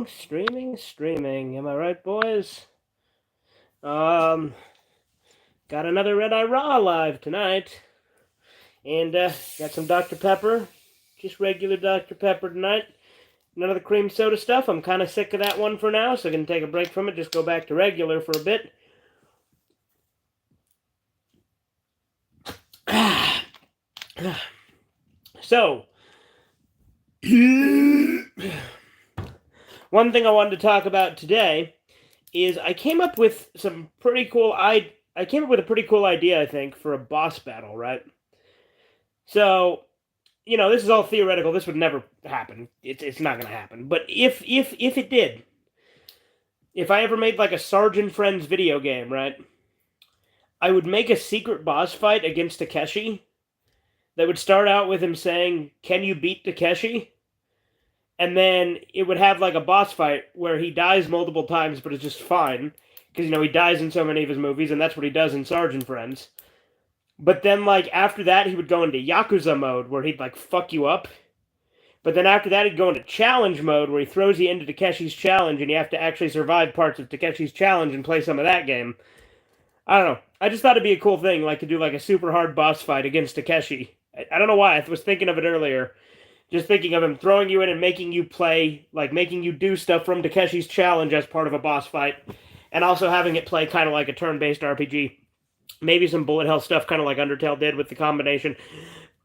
Streaming. Am I right, boys? Got another Redeye Raw live tonight. And, got some Dr. Pepper. Just regular Dr. Pepper tonight. None of the cream soda stuff. I'm kind of sick of that one for now, so I'm going to take a break from it. Just go back to regular for a bit. So, one thing I wanted to talk about today is I came up with some pretty cool I came up with a pretty cool idea, I think, for a boss battle, right? So, this is all theoretical. This would never happen. It's not going to happen. But if it did, if I ever made like a Sergeant Friends video game, right, I would make a secret boss fight against Takeshi that would start out with him saying, "Can you beat Takeshi?" And then it would have like a boss fight where he dies multiple times, but it's just fine. Because, he dies in so many of his movies, and that's what he does in Sergeant Friends. But then, like, after that, he would go into Yakuza mode, where he'd, like, fuck you up. But then after that, he'd go into challenge mode, where he throws you into Takeshi's challenge, and you have to actually survive parts of Takeshi's challenge and play some of that game. I don't know. I just thought it'd be a cool thing, like, to do, like, a super hard boss fight against Takeshi. I don't know why. I was thinking of it earlier. Just thinking of him throwing you in and making you play, like, making you do stuff from Takeshi's challenge as part of a boss fight. And also having it play kind of like a turn-based RPG. Maybe some bullet hell stuff, kind of like Undertale did with the combination.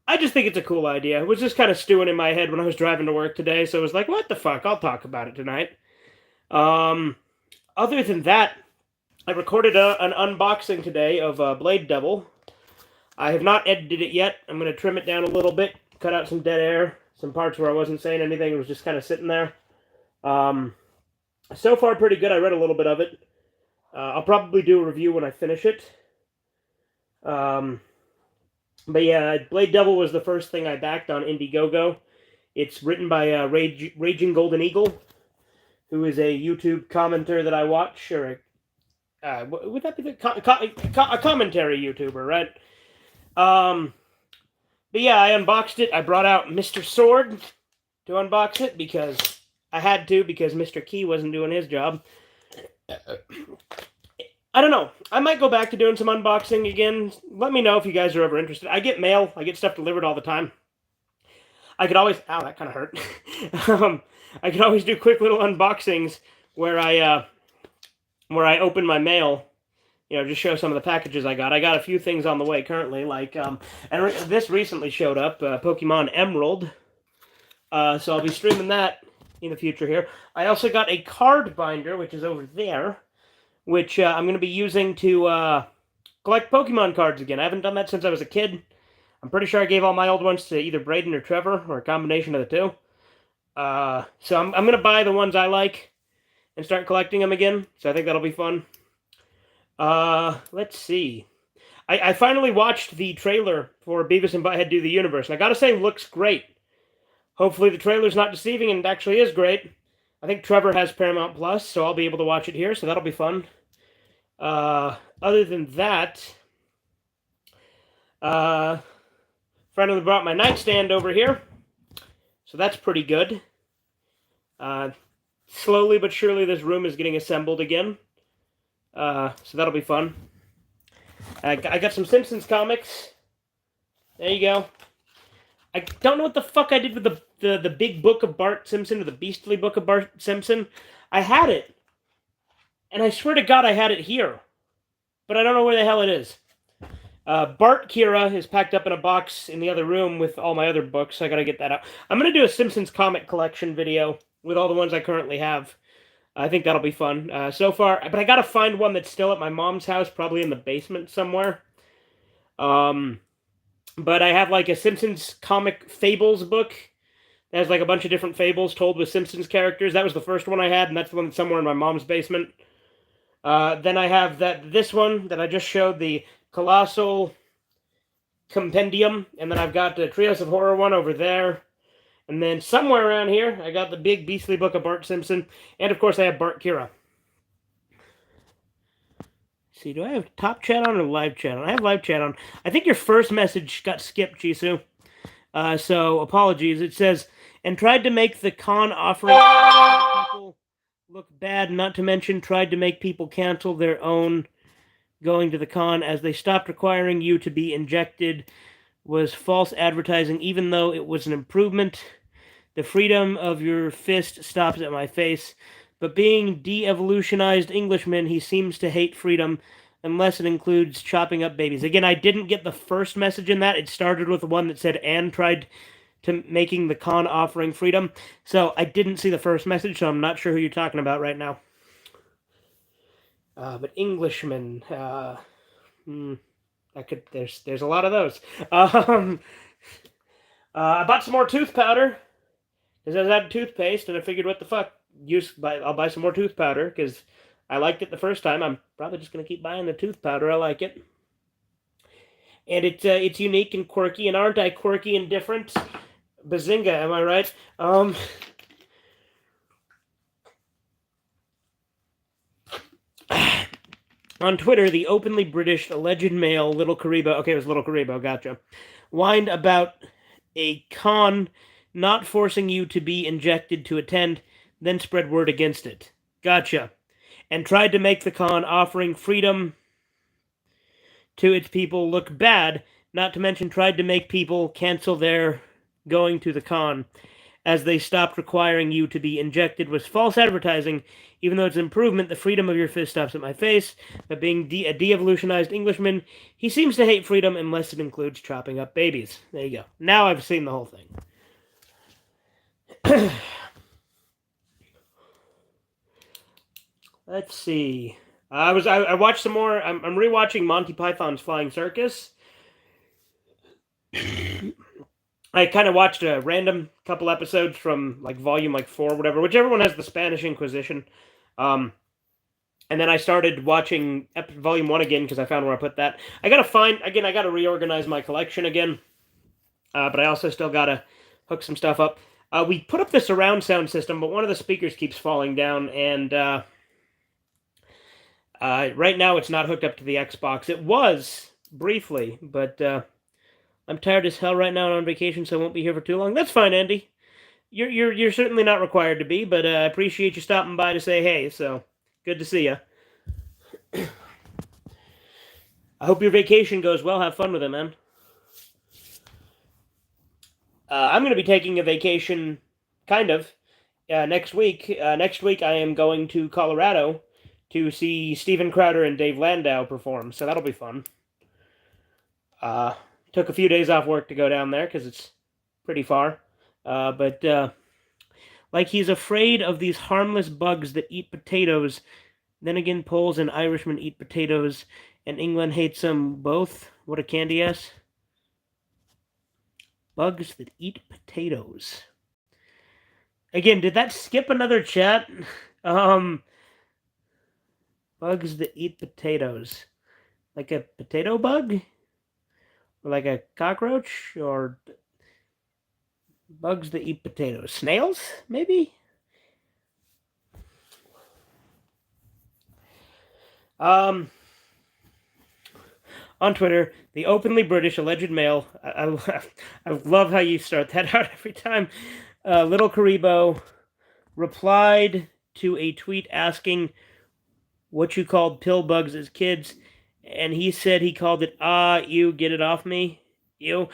I just think it's a cool idea. It was just kind of stewing in my head when I was driving to work today, so I was like, what the fuck? I'll talk about it tonight. Other than that, I recorded an unboxing today of Blade Devil. I have not edited it yet. I'm going to trim it down a little bit, cut out some dead air, some parts where I wasn't saying anything. It was just kind of sitting there. So far, pretty good. I read a little bit of it. I'll probably do a review when I finish it. But yeah, Blade Devil was the first thing I backed on Indiegogo. It's written by Raging Golden Eagle, who is a YouTube commenter that I watch, or would that be a commentary YouTuber, right? But yeah, I unboxed it. I brought out Mr. Sword to unbox it because I had to, because Mr. Key wasn't doing his job. I don't know. I might go back to doing some unboxing again. Let me know if you guys are ever interested. I get mail. I get stuff delivered all the time. I could always... Ow, that kind of hurt. I could always do quick little unboxings where I open my mail. Just show some of the packages I got. I got a few things on the way currently, like... and this recently showed up, Pokemon Emerald. So I'll be streaming that in the future here. I also got a card binder, which is over there, which I'm going to be using to collect Pokemon cards again. I haven't done that since I was a kid. I'm pretty sure I gave all my old ones to either Braden or Trevor, or a combination of the two. So I'm going to buy the ones I like and start collecting them again. So I think that'll be fun. Let's see. I finally watched the trailer for Beavis and Butthead Do the Universe, and I gotta say, it looks great. Hopefully the trailer's not deceiving and it actually is great. I think Trevor has Paramount Plus, so I'll be able to watch it here, so that'll be fun. Other than that, finally brought my nightstand over here, so that's pretty good. Slowly but surely this room is getting assembled again, so that'll be fun. I got some Simpsons comics. There you go. I don't know what the fuck I did with the big book of Bart Simpson, or the Beastly Book of Bart Simpson. I had it. And I swear to God I had it here. But I don't know where the hell it is. Bart Kira is packed up in a box in the other room with all my other books, so I gotta get that out. I'm gonna do a Simpsons comic collection video with all the ones I currently have. I think that'll be fun. So far, but I gotta find one that's still at my mom's house, probably in the basement somewhere. But I have like a Simpsons comic fables book. It has like a bunch of different fables told with Simpsons characters. That was the first one I had, and that's the one that's somewhere in my mom's basement. Then I have this one that I just showed, the Colossal Compendium, and then I've got the Trios of Horror one over there. And then somewhere around here, I got the big Beastly Book of Bart Simpson, and of course I have Bart Kira. See, do I have top chat on or live chat on? I have live chat on. I think your first message got skipped, Jisoo. So apologies. It says, and tried to make the con offering people look bad, not to mention tried to make people cancel their own going to the con as they stopped requiring you to be injected was false advertising, even though it was an improvement. The freedom of your fist stops at my face, but being de-evolutionized Englishman, he seems to hate freedom unless it includes chopping up babies. Again, I didn't get the first message in that. It started with the one that said and tried to making the con offering freedom. So I didn't see the first message, so I'm not sure who you're talking about right now. But Englishman, I could. There's a lot of those. I bought some more tooth powder because I was out of toothpaste, and I figured, what the fuck, I'll buy some more tooth powder because I liked it the first time. I'm probably just gonna keep buying the tooth powder. I like it, and it's unique and quirky. And aren't I quirky and different? Bazinga, am I right? On Twitter, the openly British alleged male Little Karibo, okay, it was Little Karibo, gotcha, whined about a con not forcing you to be injected to attend, then spread word against it. Gotcha. And tried to make the con offering freedom to its people look bad, not to mention tried to make people cancel their going to the con as they stopped requiring you to be injected was false advertising, even though it's an improvement. The freedom of your fist stops at my face. But being a de-evolutionized Englishman, he seems to hate freedom unless it includes chopping up babies. There you go. Now I've seen the whole thing. Let's see. I watched some more. I'm rewatching Monty Python's Flying Circus. I kind of watched a random couple episodes from like volume 4, whatever, whichever one has the Spanish Inquisition. And then I started watching volume 1 again because I found where I put that. I gotta reorganize my collection again. But I also still gotta hook some stuff up. We put up the surround sound system, but one of the speakers keeps falling down, and right now it's not hooked up to the Xbox. It was briefly, but I'm tired as hell right now and on vacation, so I won't be here for too long. That's fine, Andy. You're certainly not required to be, but I appreciate you stopping by to say hey. So good to see you. I hope your vacation goes well. Have fun with it, man. I'm going to be taking a vacation, kind of, next week. Next week I am going to Colorado to see Steven Crowder and Dave Landau perform, so that'll be fun. Took a few days off work to go down there because it's pretty far. But like he's afraid of these harmless bugs that eat potatoes. Then again, Poles and Irishmen eat potatoes, and England hates them both. What a candy ass. Bugs that eat potatoes. Again, did that skip another chat? Bugs that eat potatoes. Like a potato bug? Or like a cockroach? Or bugs that eat potatoes? Snails, maybe? On Twitter, the openly British alleged male. I love how you start that out every time. Little Karibo replied to a tweet asking what you called pill bugs as kids, and he said he called it you get it off me, you.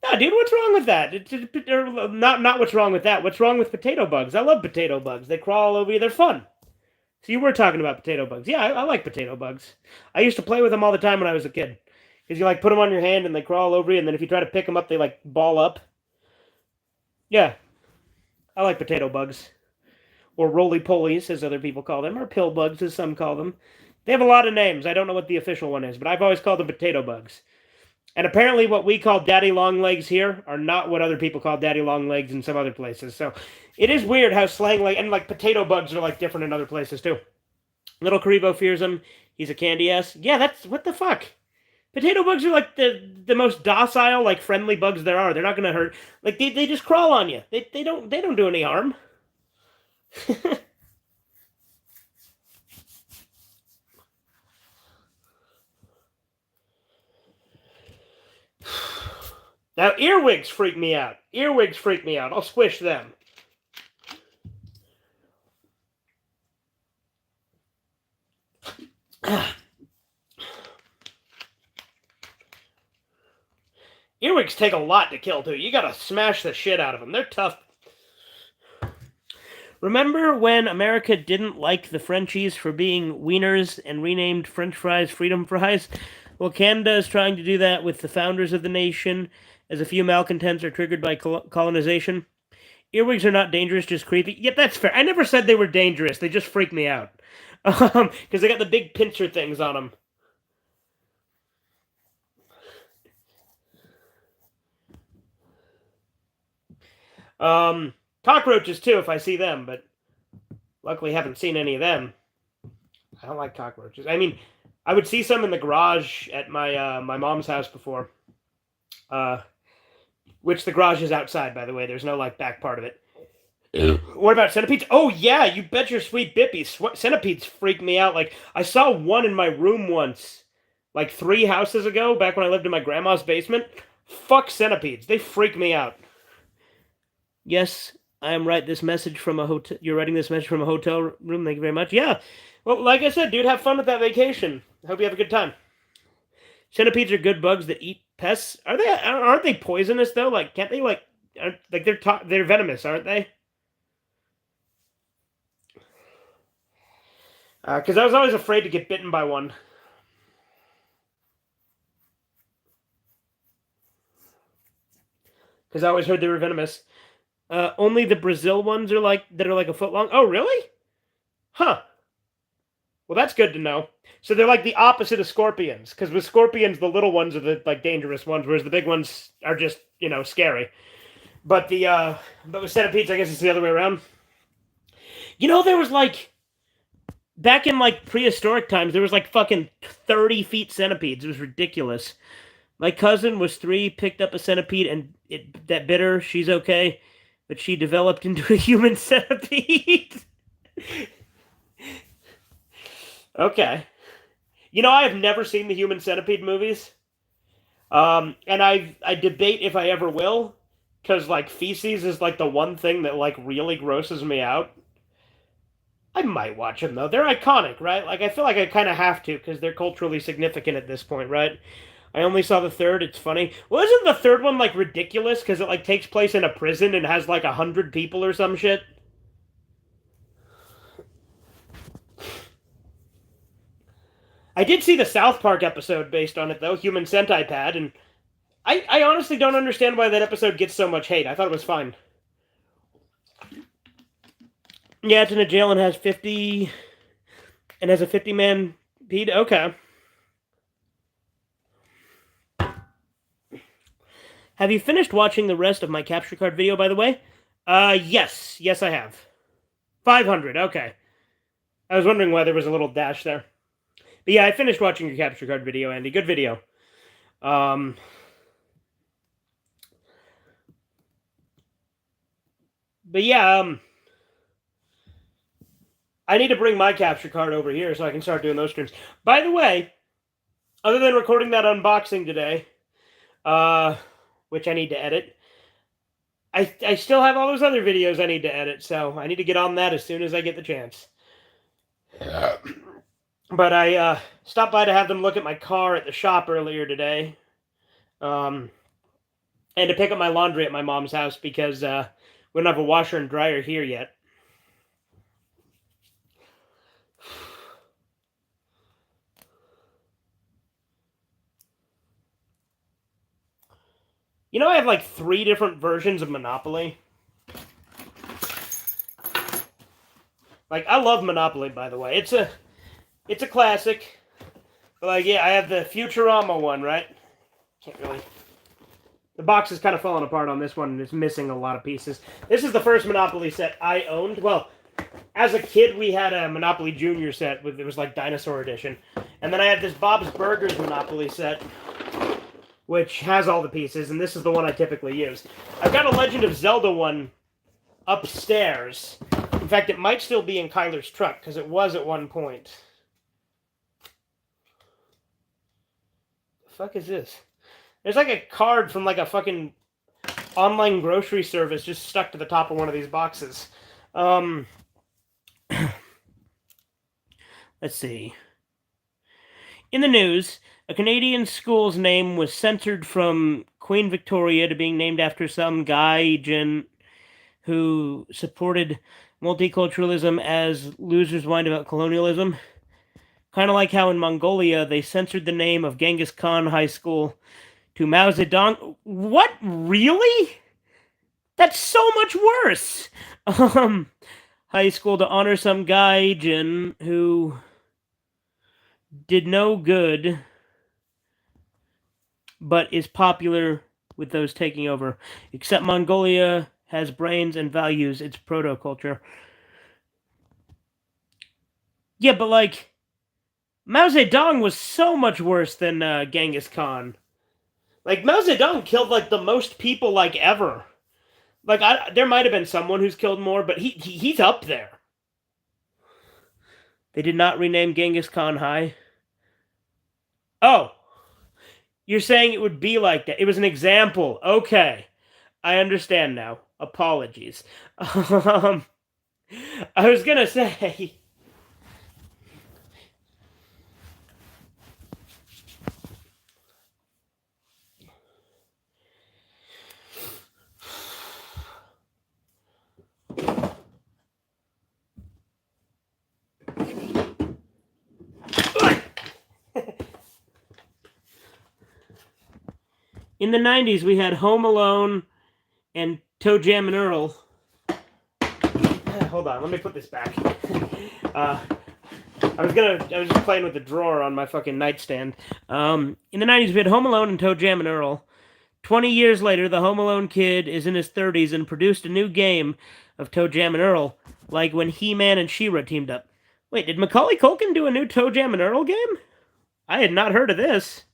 No, dude, what's wrong with that? Not what's wrong with that. What's wrong with potato bugs? I love potato bugs. They crawl all over you. They're fun. So you were talking about potato bugs. Yeah, I like potato bugs. I used to play with them all the time when I was a kid. Because you put them on your hand and they crawl over you, and then if you try to pick them up, they ball up. Yeah, I like potato bugs. Or roly-polies, as other people call them, or pill bugs, as some call them. They have a lot of names. I don't know what the official one is, but I've always called them potato bugs. And apparently what we call daddy long legs here are not what other people call daddy long legs in some other places. So it is weird how slang, and potato bugs are different in other places too. Little Karibo fears them. He's a candy ass. Yeah, that's, what the fuck? Potato bugs are the most docile, friendly bugs there are. They're not gonna hurt. They just crawl on you. They don't do any harm. Now, earwigs freak me out. Earwigs freak me out. I'll squish them. Earwigs take a lot to kill, too. You gotta smash the shit out of them. They're tough. Remember when America didn't like the Frenchies for being wieners and renamed French fries Freedom Fries? Well, Canada is trying to do that with the founders of the nation, as a few malcontents are triggered by colonization. Earwigs are not dangerous, just creepy. Yeah, that's fair. I never said they were dangerous. They just freak me out. Because they got the big pincer things on them. Cockroaches, too, if I see them, but luckily haven't seen any of them. I don't like cockroaches. I mean, I would see some in the garage at my mom's house before. Which the garage is outside, by the way. There's no, like, back part of it. What about centipedes? Oh, yeah, you bet your sweet bippies. Centipedes freak me out. Like, I saw one in my room once, like 3 houses ago, back when I lived in my grandma's basement. Fuck centipedes. They freak me out. Yes, I am writing this message from a hotel. You're writing this message from a hotel room. Thank you very much. Yeah. Well, like I said, dude, have fun with that vacation. Hope you have a good time. Centipedes are good bugs that eat pests. Aren't they poisonous though? Like, can't they like they're venomous, aren't they? Because I was always afraid to get bitten by one. Because I always heard they were venomous. Only the Brazil ones are like a foot long. Oh, really? Huh. Well, that's good to know. So they're like the opposite of scorpions. Because with scorpions, the little ones are the like dangerous ones, whereas the big ones are just scary. But with centipedes, I guess it's the other way around. There was like back in like prehistoric times, there was like fucking 30 feet centipedes. It was ridiculous. My cousin was 3, picked up a centipede, and that bit her. She's okay. But she developed into a human centipede. Okay. I have never seen the Human Centipede movies. And I debate if I ever will. Because, like, feces is, like, the one thing that, like, really grosses me out. I might watch them, though. They're iconic, right? Like, I feel like I kind of have to, because they're culturally significant at this point, right? I only saw the third. It's funny. Well, isn't the third one, like, ridiculous? Because it, like, takes place in a prison and has, like, 100 people or some shit? I did see the South Park episode based on it, though, Human Centipede, and I honestly don't understand why that episode gets so much hate. I thought it was fine. Yeah, it's in a jail and has 50... and has a 50-man ped. Okay. Have you finished watching the rest of my capture card video, by the way? Yes. Yes, I have. 500, okay. I was wondering why there was a little dash there. But yeah, I finished watching your capture card video, Andy. Good video. But yeah, I need to bring my capture card over here so I can start doing those streams. By the way, other than recording that unboxing today, which I need to edit, I still have all those other videos I need to edit, so I need to get on that as soon as I get the chance. But I stopped by to have them look at my car at the shop earlier today. And to pick up my laundry at my mom's house because we don't have a washer and dryer here yet. I have like 3 different versions of Monopoly. Like, I love Monopoly, by the way. It's a classic. But, like, yeah, I have the Futurama one, right? Can't really... The box is kind of falling apart on this one, and it's missing a lot of pieces. This is the first Monopoly set I owned. Well, as a kid, we had a Monopoly Junior set. It was, like, Dinosaur Edition. And then I had this Bob's Burgers Monopoly set, which has all the pieces, and this is the one I typically use. I've got a Legend of Zelda one upstairs. In fact, it might still be in Kyler's truck, because it was at one point. The fuck is this? There's like a card from like a fucking online grocery service just stuck to the top of one of these boxes. Let's see. In the news, a Canadian school's name was censored from Queen Victoria to being named after some guy agent who supported multiculturalism as losers whined about colonialism. Kind of like how in Mongolia they censored the name of Genghis Khan High School to Mao Zedong. What? Really? That's so much worse. High school to honor some gaijin who did no good but is popular with those taking over. Except Mongolia has brains and values its proto-culture. Yeah, but like, Mao Zedong was so much worse than Genghis Khan. Like, Mao Zedong killed like the most people like ever. Like, there might have been someone who's killed more, but he's up there. They did not rename Genghis Khan High. Oh, you're saying it would be like that. It was an example. Okay, I understand now. Apologies. I was gonna say. In the 90s, we had Home Alone and Toe Jam and Earl. Hold on, let me put this back. I was just playing with the drawer on my fucking nightstand. In the 90s, we had Home Alone and Toe Jam and Earl. 20 years later, the Home Alone kid is in his 30s and produced a new game of Toe Jam and Earl, like when He-Man and She-Ra teamed up. Wait, did Macaulay Culkin do a new Toe Jam and Earl game? I had not heard of this.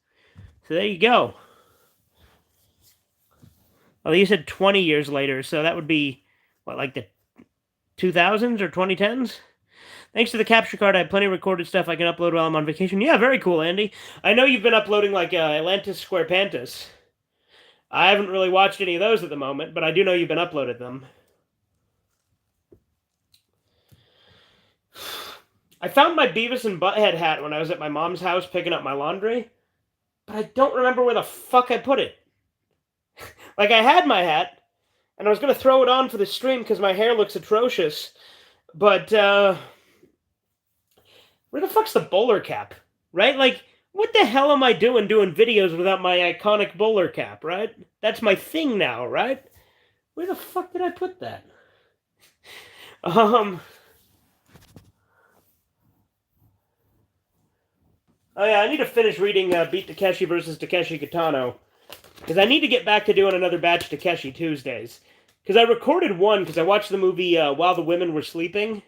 So there you go. Well, you said 20 years later, so that would be, what, like the 2000s or 2010s? Thanks to the capture card, I have plenty of recorded stuff I can upload while I'm on vacation. Yeah, very cool, Andy. I know you've been uploading, like, Atlantis Square Pantas. I haven't really watched any of those at the moment, but I do know you've been uploaded them. I found my Beavis and Butthead hat when I was at my mom's house picking up my laundry, but I don't remember where the fuck I put it. Like, I had my hat, and I was going to throw it on for the stream because my hair looks atrocious, but, where the fuck's the bowler cap, right? Like, what the hell am I doing videos without my iconic bowler cap, right? That's my thing now, right? Where the fuck did I put that? Oh yeah, I need to finish reading Beat Takeshi vs. Takeshi Kitano. Because I need to get back to doing another batch Takeshi Tuesdays. Because I recorded one, because I watched the movie While the Women Were Sleeping.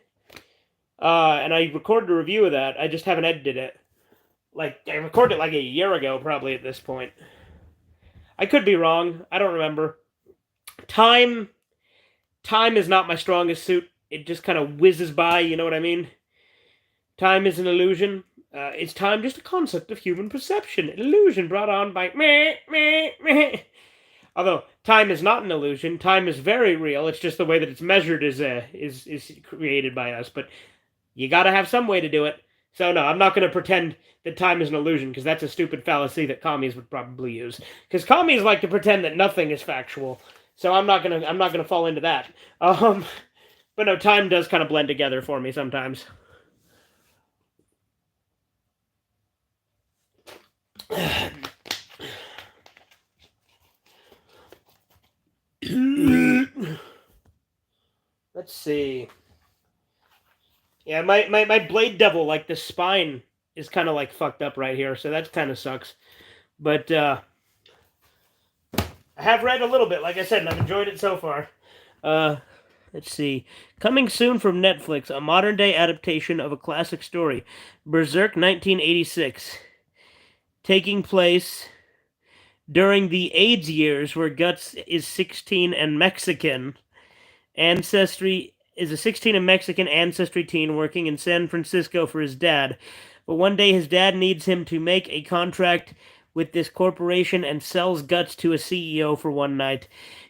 And I recorded a review of that. I just haven't edited it. Like, I recorded it like a year ago, probably, at this point. I could be wrong. I don't remember. Time is not my strongest suit. It just kind of whizzes by, you know what I mean? Time is an illusion. Is time just a concept of human perception? An illusion brought on by meh, meh, meh. Although, time is not an illusion. Time is very real. It's just the way that it's measured is created by us. But you gotta have some way to do it. So no, I'm not going to pretend that time is an illusion, because that's a stupid fallacy that commies would probably use. Because commies like to pretend that nothing is factual. So I'm not gonna fall into that. But no, time does kind of blend together for me sometimes. Let's see. Yeah, my Blade Devil, like, the spine is kind of, like, fucked up right here, so that kind of sucks. But, I have read a little bit, like I said, and I've enjoyed it so far. Let's see. Coming soon from Netflix, a modern-day adaptation of a classic story, Berserk 1986. Taking place during the AIDS years, where Guts is 16 and Mexican. Ancestry is a 16 and Mexican ancestry teen working in San Francisco for his dad. But one day his dad needs him to make a contract with this corporation and sells Guts to a CEO for one night.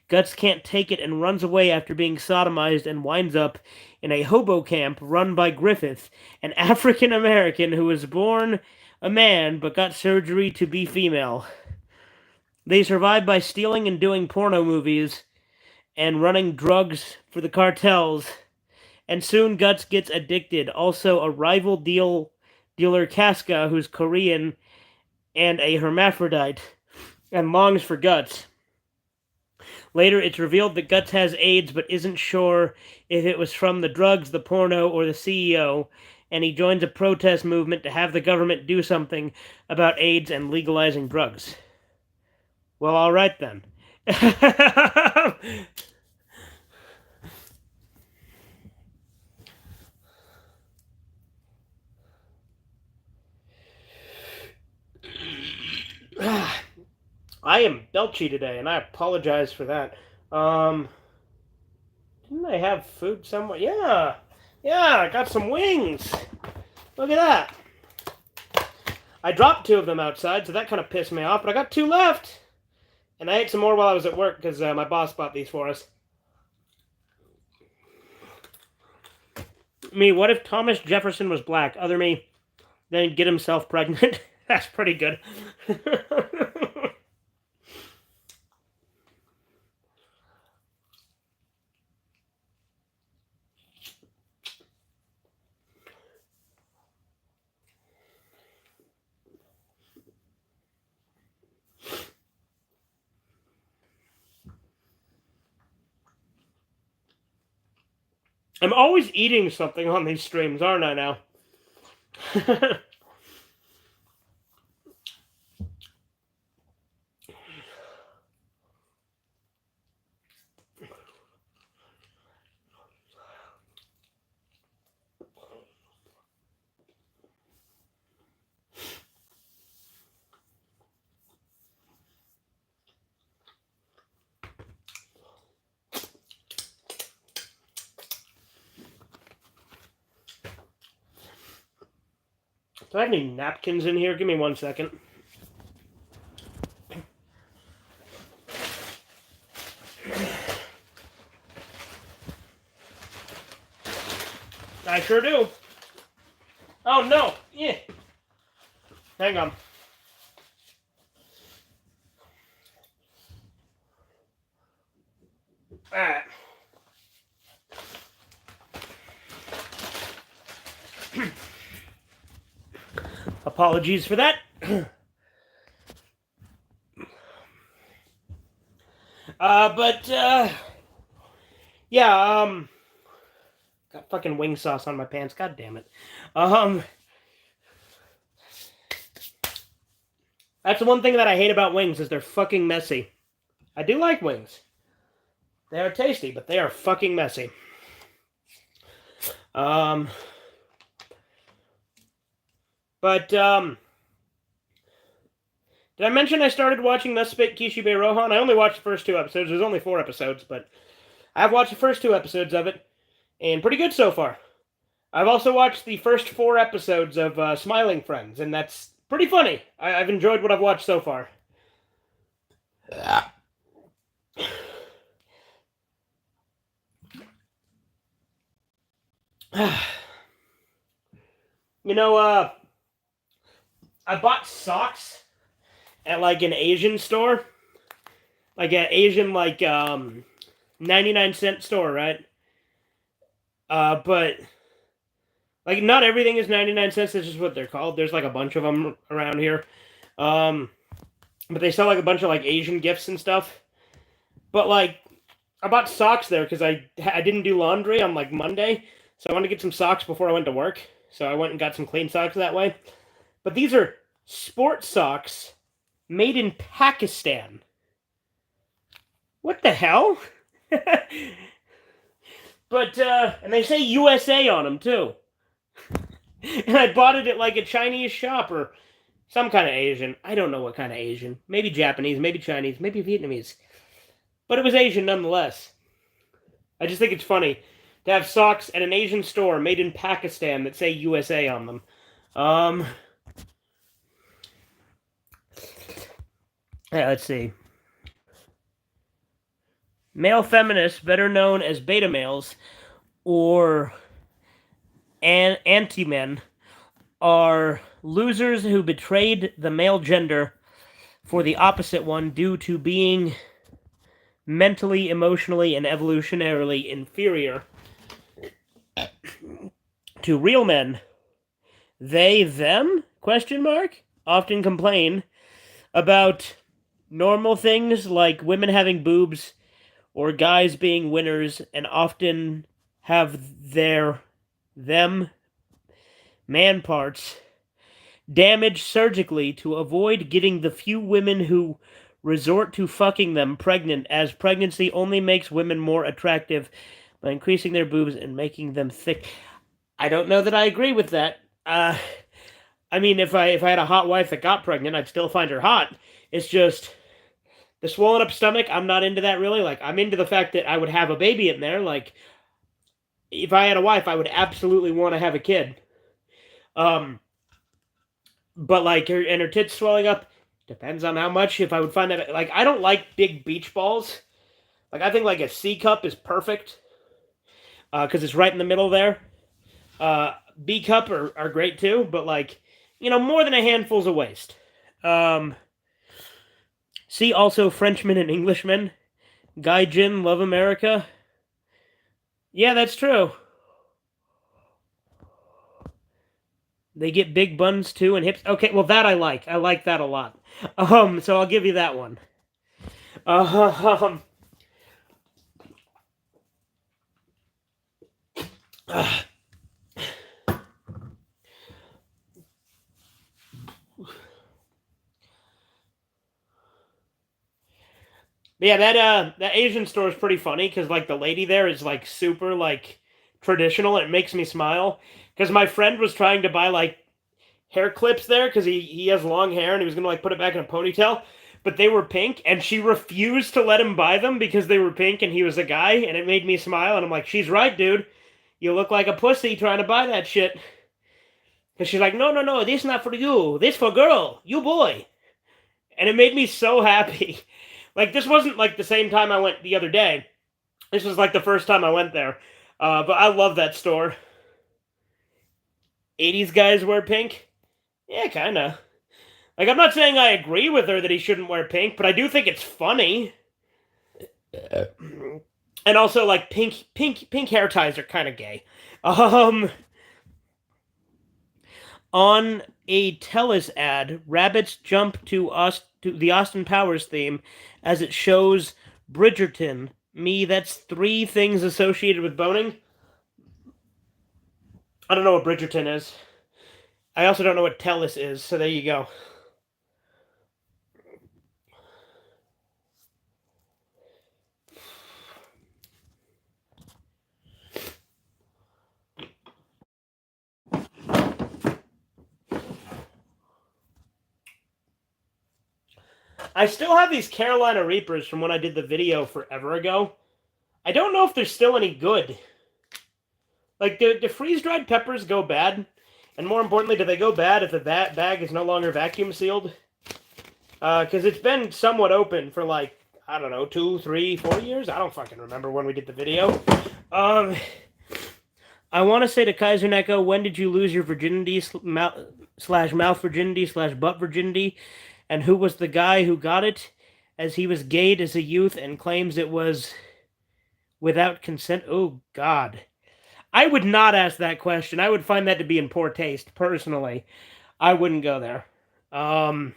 Guts can't take it and runs away after being sodomized and winds up in a hobo camp run by Griffith, an African American who was born a man but got surgery to be female. They survive by stealing and doing porno movies and running drugs for the cartels. And soon Guts gets addicted. Also, a rival dealer Casca, who's Korean and a hermaphrodite, and longs for Guts. Later, it's revealed that Guts has AIDS but isn't sure if it was from the drugs, the porno, or the CEO, and he joins a protest movement to have the government do something about AIDS and legalizing drugs. Well, all right then. I am belchy today, and I apologize for that. Didn't I have food somewhere? Yeah, I got some wings. Look at that. I dropped 2 of them outside, so that kind of pissed me off, but I got 2 left. And I ate some more while I was at work because my boss bought these for us. Me, what if Thomas Jefferson was black? Other me, then he'd get himself pregnant. That's pretty good. I'm always eating something on these streams, aren't I now? Do I have any napkins in here? Give me 1 second. I sure do. Oh no! Yeah. Hang on. Alright. Apologies for that. Yeah, got fucking wing sauce on my pants, god damn it. That's the one thing that I hate about wings, is they're fucking messy. I do like wings. They are tasty, but they are fucking messy. Did I mention I started watching Thus Spake Kishibe Rohan? I only watched the first 2 episodes. There's only 4 episodes, but I've watched the first 2 episodes of it, and pretty good so far. I've also watched the first 4 episodes of Smiling Friends, and that's pretty funny. I've enjoyed what I've watched so far. You know, I bought socks at like an Asian store, like an Asian 99-cent store, right? But like not everything is 99 cents. That's just what they're called. There's like a bunch of them around here, but they sell like a bunch of like Asian gifts and stuff. But like I bought socks there because I didn't do laundry on like Monday, so I wanted to get some socks before I went to work. So I went and got some clean socks that way. But these are sports socks made in Pakistan. What the hell? But, and they say USA on them, too. And I bought it at, like, a Chinese shop or some kind of Asian. I don't know what kind of Asian. Maybe Japanese, maybe Chinese, maybe Vietnamese. But it was Asian nonetheless. I just think it's funny to have socks at an Asian store made in Pakistan that say USA on them. Yeah, let's see. Male feminists, better known as beta males or anti-men, are losers who betrayed the male gender for the opposite one due to being mentally, emotionally, and evolutionarily inferior to real men. They, them, question mark, often complain about normal things like women having boobs or guys being winners, and often have them man parts damaged surgically to avoid getting the few women who resort to fucking them pregnant, as pregnancy only makes women more attractive by increasing their boobs and making them thick. I don't know that I agree with that. I mean, if I had a hot wife that got pregnant, I'd still find her hot. It's just the swollen up stomach. I'm not into that really. Like, I'm into the fact that I would have a baby in there. Like, if I had a wife, I would absolutely want to have a kid. But like her tits swelling up depends on how much. If I would find that, like, I don't like big beach balls. Like, I think like a C cup is perfect because it's right in the middle there. B cup are great too, but like, more than a handful's a waste. See also Frenchmen and Englishmen. Gaijin love America. Yeah, that's true. They get big buns too and hips. Okay, well that I like. I like that a lot. So I'll give you that one. Um, uh, yeah, that Asian store is pretty funny because like the lady there is like super like traditional. And it makes me smile because my friend was trying to buy like hair clips there because he has long hair and he was gonna like put it back in a ponytail, but they were pink and she refused to let him buy them because they were pink and he was a guy, and it made me smile. And I'm like, she's right, dude. You look like a pussy trying to buy that shit. Because she's like, no, no, no, this not for you. This for girl. You boy. And it made me so happy. Like, this wasn't like the same time I went the other day. This was like the first time I went there. But I love that store. 80s guys wear pink? Yeah, kinda. Like, I'm not saying I agree with her that he shouldn't wear pink, but I do think it's funny. And also, like, pink hair ties are kind of gay. On a Telus ad, rabbits jump to the Austin Powers theme as it shows Bridgerton. Me, that's 3 things associated with boning. I don't know what Bridgerton is. I also don't know what Telus is, so there you go. I still have these Carolina Reapers from when I did the video forever ago. I don't know if they're still any good. Like, do freeze-dried peppers go bad? And more importantly, do they go bad if the bag is no longer vacuum sealed? Because it's been somewhat open for like, I don't know, 2, 3, 4 years? I don't fucking remember when we did the video. I want to say to Kaiser Neko, when did you lose your virginity slash mouth virginity slash butt virginity? And who was the guy who got it, as he was gayed as a youth and claims it was without consent? Oh, God. I would not ask that question. I would find that to be in poor taste, personally. I wouldn't go there. But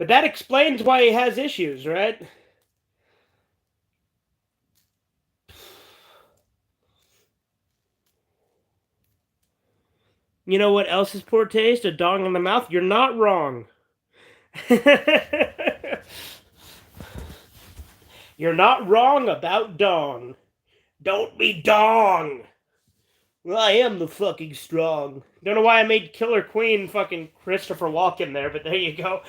that explains why he has issues, right? You know what else is poor taste? A dong in the mouth? You're not wrong. You're not wrong about dong. Don't be dong. Well, I am the fucking strong. Don't know why I made Killer Queen fucking Christopher Walken there, but there you go.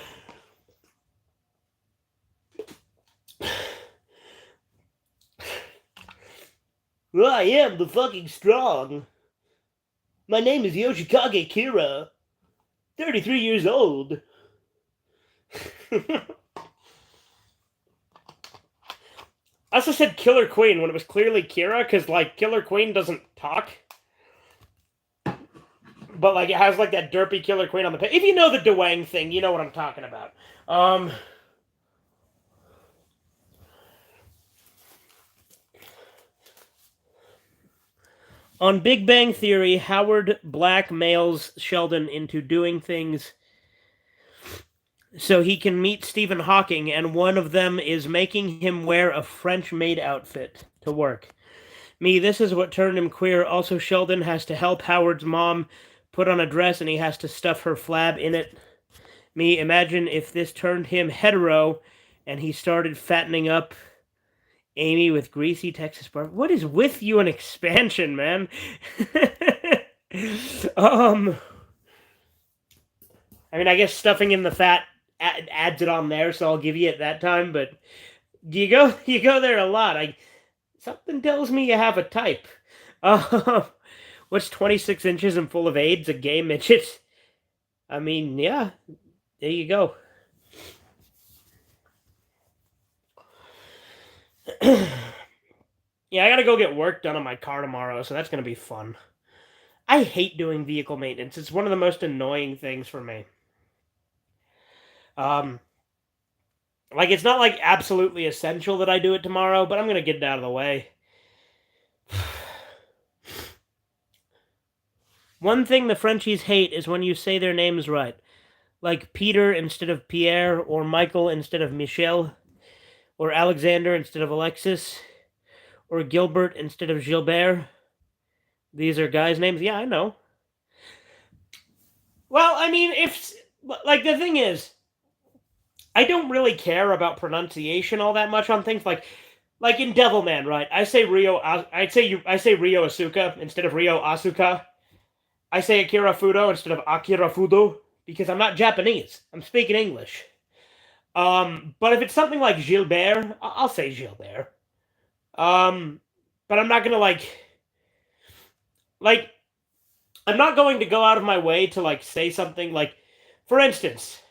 Well, I am the fucking strong. My name is Yoshikage Kira. 33 years old. also said Killer Queen when it was clearly Kira, because, like, Killer Queen doesn't talk. But, like, it has, like, that derpy Killer Queen on the page. If you know the Dwang thing, you know what I'm talking about. On Big Bang Theory, Howard blackmails Sheldon into doing things so he can meet Stephen Hawking, and one of them is making him wear a French maid outfit to work. Me, this is what turned him queer. Also, Sheldon has to help Howard's mom put on a dress, and he has to stuff her flab in it. Me, imagine if this turned him hetero, and he started fattening up Amy with greasy Texas bar. What is with you and expansion, man? I mean, I guess stuffing in the fat adds it on there, so I'll give you it that time. But you go there a lot. Something tells me you have a type. What's 26 inches and full of AIDS? A gay midget? I mean, yeah. There you go. Yeah, I gotta go get work done on my car tomorrow, so that's gonna be fun. I hate doing vehicle maintenance. It's one of the most annoying things for me. Like, it's not, like, absolutely essential that I do it tomorrow, but I'm gonna get it out of the way. One thing the Frenchies hate is when you say their names right. Like Peter instead of Pierre, or Michael instead of Michel, or Alexander instead of Alexis, or Gilbert instead of Gilbert. These are guys' names. Yeah, I know. Well, I mean, like, the thing is, I don't really care about pronunciation all that much on things like in Devilman, right? I say Rio Asuka instead of Rio Asuka. I say Akira Fudo instead of Akira Fudo because I'm not Japanese. I'm speaking English. But if it's something like Gilbert, I'll say Gilbert. But I'm not gonna like I'm not going to go out of my way to, like, say something like, for instance,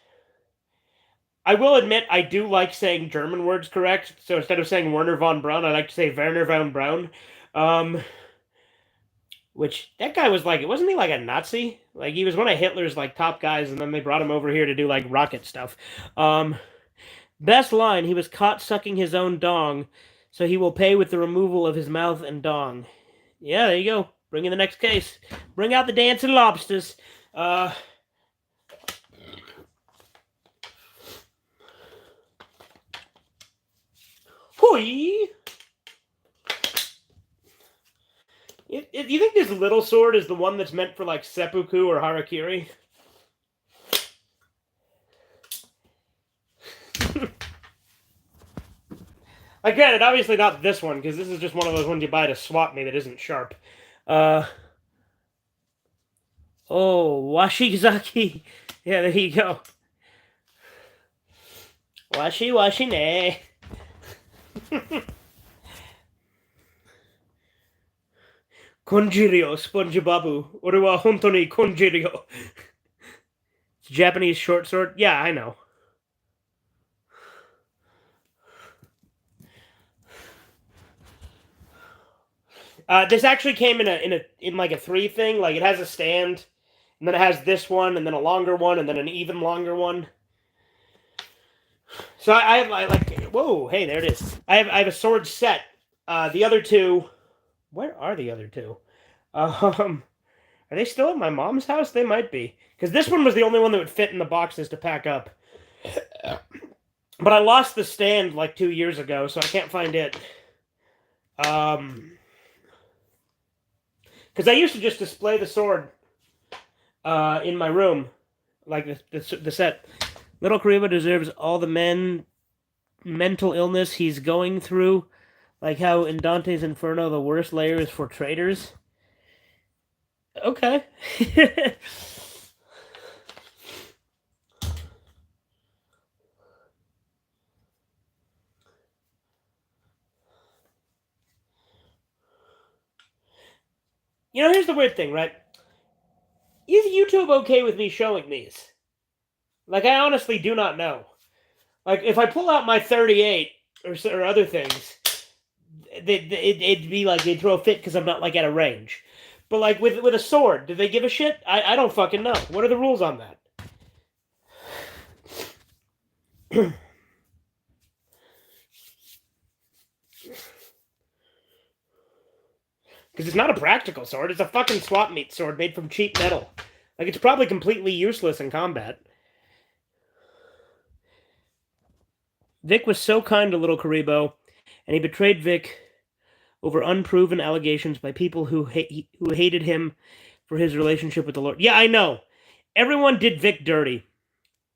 I will admit I do like saying German words correct. So instead of saying Werner von Braun, I like to say Werner von Braun. Which, that guy was like, wasn't he like a Nazi? Like, he was one of Hitler's, like, top guys, and then they brought him over here to do, like, rocket stuff. Best line, he was caught sucking his own dong, so he will pay with the removal of his mouth and dong. Yeah, there you go. Bring in the next case. Bring out the dancing lobsters. Hoi! You think this little sword is the one that's meant for, like, seppuku or harakiri? Like, granted, obviously not this one, because this is just one of those ones you buy to swap me that isn't sharp. Oh, Washizaki. Yeah, there you go. Washi ne. Konjirio, SpongeBob. Ore wa honto ni konjirio. It's a Japanese short sword. Yeah, I know. This actually came in like a 3 thing. Like, it has a stand, and then it has this one, and then a longer one, and then an even longer one. So I like. Whoa, hey, there it is. I have a sword set. The other 2. Where are the other 2? Are they still at my mom's house? They might be, because this one was the only one that would fit in the boxes to pack up. But I lost the stand like 2 years ago, so I can't find it. Because I used to just display the sword in my room, like the set. Little Kariba deserves all the mental illness he's going through, like how in Dante's Inferno the worst layer is for traitors. Okay. You know, here's the weird thing, right? Is YouTube okay with me showing these? Like, I honestly do not know. Like, if I pull out my 38 or other things, it'd be like they'd throw a fit because I'm not like at a range. But like with a sword, do they give a shit? I don't fucking know. What are the rules on that? Because it's not a practical sword. It's a fucking swap meet sword made from cheap metal. Like, it's probably completely useless in combat. Vic was so kind to little Karibo, and he betrayed Vic over unproven allegations by people who hated him for his relationship with the Lord. Yeah, I know. Everyone did Vic dirty.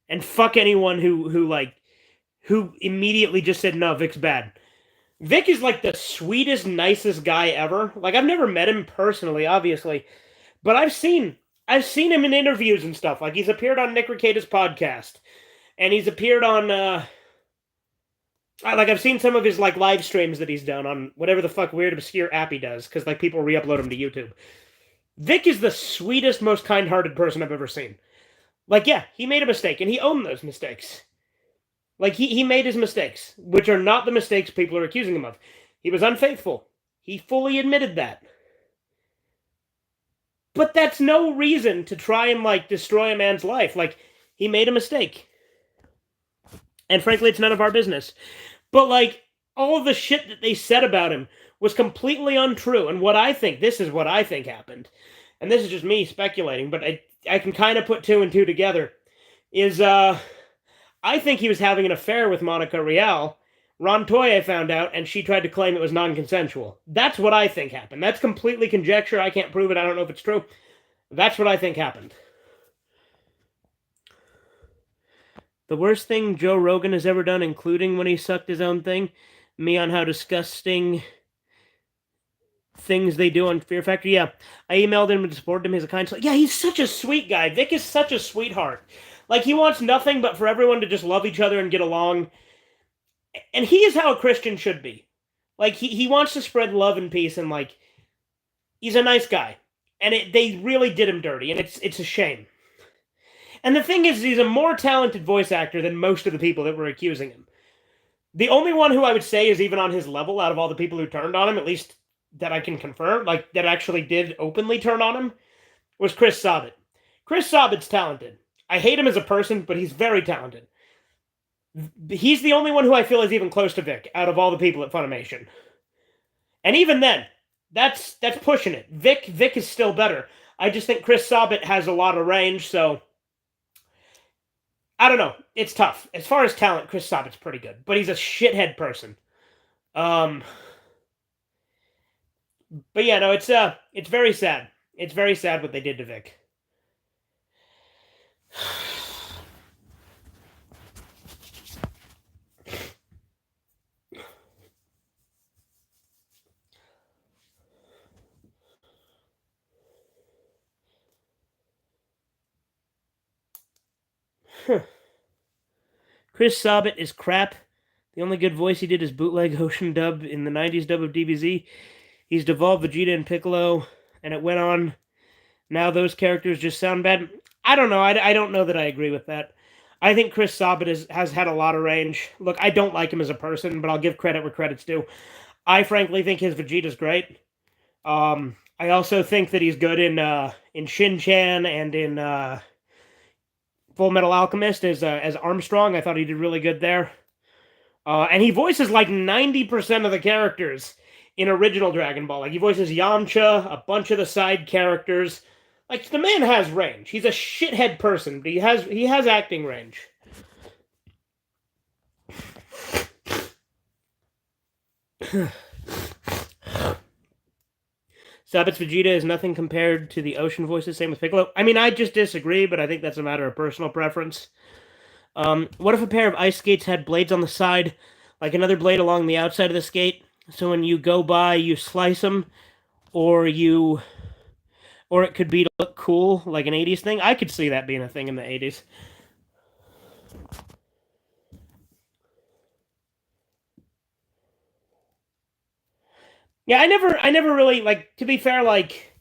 And fuck anyone who immediately just said, no, Vic's bad. Vic is like the sweetest, nicest guy ever. Like, I've never met him personally, obviously, but I've seen him in interviews and stuff. Like, he's appeared on Nick Rekieta's podcast, and he's appeared on like, I've seen some of his like live streams that he's done on whatever the fuck weird obscure app he does, because like people re-upload him to YouTube. Vic is the sweetest, most kind-hearted person I've ever seen. Like, yeah, he made a mistake, and he owned those mistakes. Like, he made his mistakes, which are not the mistakes people are accusing him of. He was unfaithful. He fully admitted that. But that's no reason to try and, like, destroy a man's life. Like, he made a mistake. And frankly, it's none of our business. But, like, all of the shit that they said about him was completely untrue. And this is what I think happened. And this is just me speculating, but I can kind of put two and two together. I think he was having an affair with Monica Rial. Rontoya found out, and she tried to claim it was non-consensual. That's what I think happened. That's completely conjecture. I can't prove it. I don't know if it's true. That's what I think happened. The worst thing Joe Rogan has ever done, including when he sucked his own thing, me on how disgusting things they do on Fear Factor. Yeah, I emailed him and supported him. He's a kind soul. Yeah, he's such a sweet guy. Vic is such a sweetheart. Like, he wants nothing but for everyone to just love each other and get along. And he is how a Christian should be. Like, he wants to spread love and peace, and, like, he's a nice guy. And they really did him dirty, and it's a shame. And the thing is, he's a more talented voice actor than most of the people that were accusing him. The only one who I would say is even on his level out of all the people who turned on him, at least that I can confirm, like, that actually did openly turn on him, was Chris Sabat. Chris Sabat's talented. I hate him as a person, but he's very talented. He's the only one who I feel is even close to Vic out of all the people at Funimation. And even then, that's pushing it. Vic is still better. I just think Chris Sabat has a lot of range, so I don't know. It's tough. As far as talent, Chris Sabat's pretty good, but he's a shithead person. But yeah, no, it's very sad. It's very sad what they did to Vic. Chris Sabat is crap. The only good voice he did is bootleg Ocean dub in the 90s dub of DBZ. He's devolved Vegeta and Piccolo, and it went on. Now those characters just sound bad. I don't know. I don't know that I agree with that. I think Chris Sabat has had a lot of range. Look, I don't like him as a person, but I'll give credit where credit's due. I frankly think his Vegeta's great. I also think that he's good in Shin-Chan and in Full Metal Alchemist as Armstrong. I thought he did really good there. And he voices like 90% of the characters in original Dragon Ball. Like, he voices Yamcha, a bunch of the side characters. Like, the man has range. He's a shithead person, but he has acting range. Sabat's Vegeta is nothing compared to the Ocean voices, same with Piccolo. I mean, I just disagree, but I think that's a matter of personal preference. What if a pair of ice skates had blades on the side, like another blade along the outside of the skate, so when you go by, you slice them, or it could be to look cool, like an 80s thing? I could see that being a thing in the 80s. Yeah, I never really, like, to be fair, like,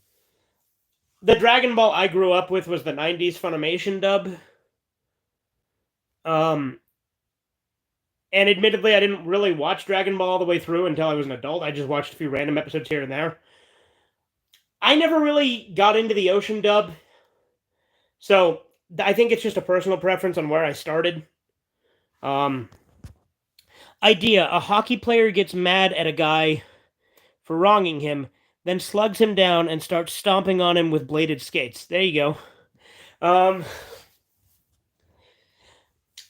the Dragon Ball I grew up with was the 90s Funimation dub. And admittedly, I didn't really watch Dragon Ball all the way through until I was an adult. I just watched a few random episodes here and there. I never really got into the Ocean dub, so I think it's just a personal preference on where I started. Um, idea: a hockey player gets mad at a guy for wronging him, then slugs him down and starts stomping on him with bladed skates. There you go.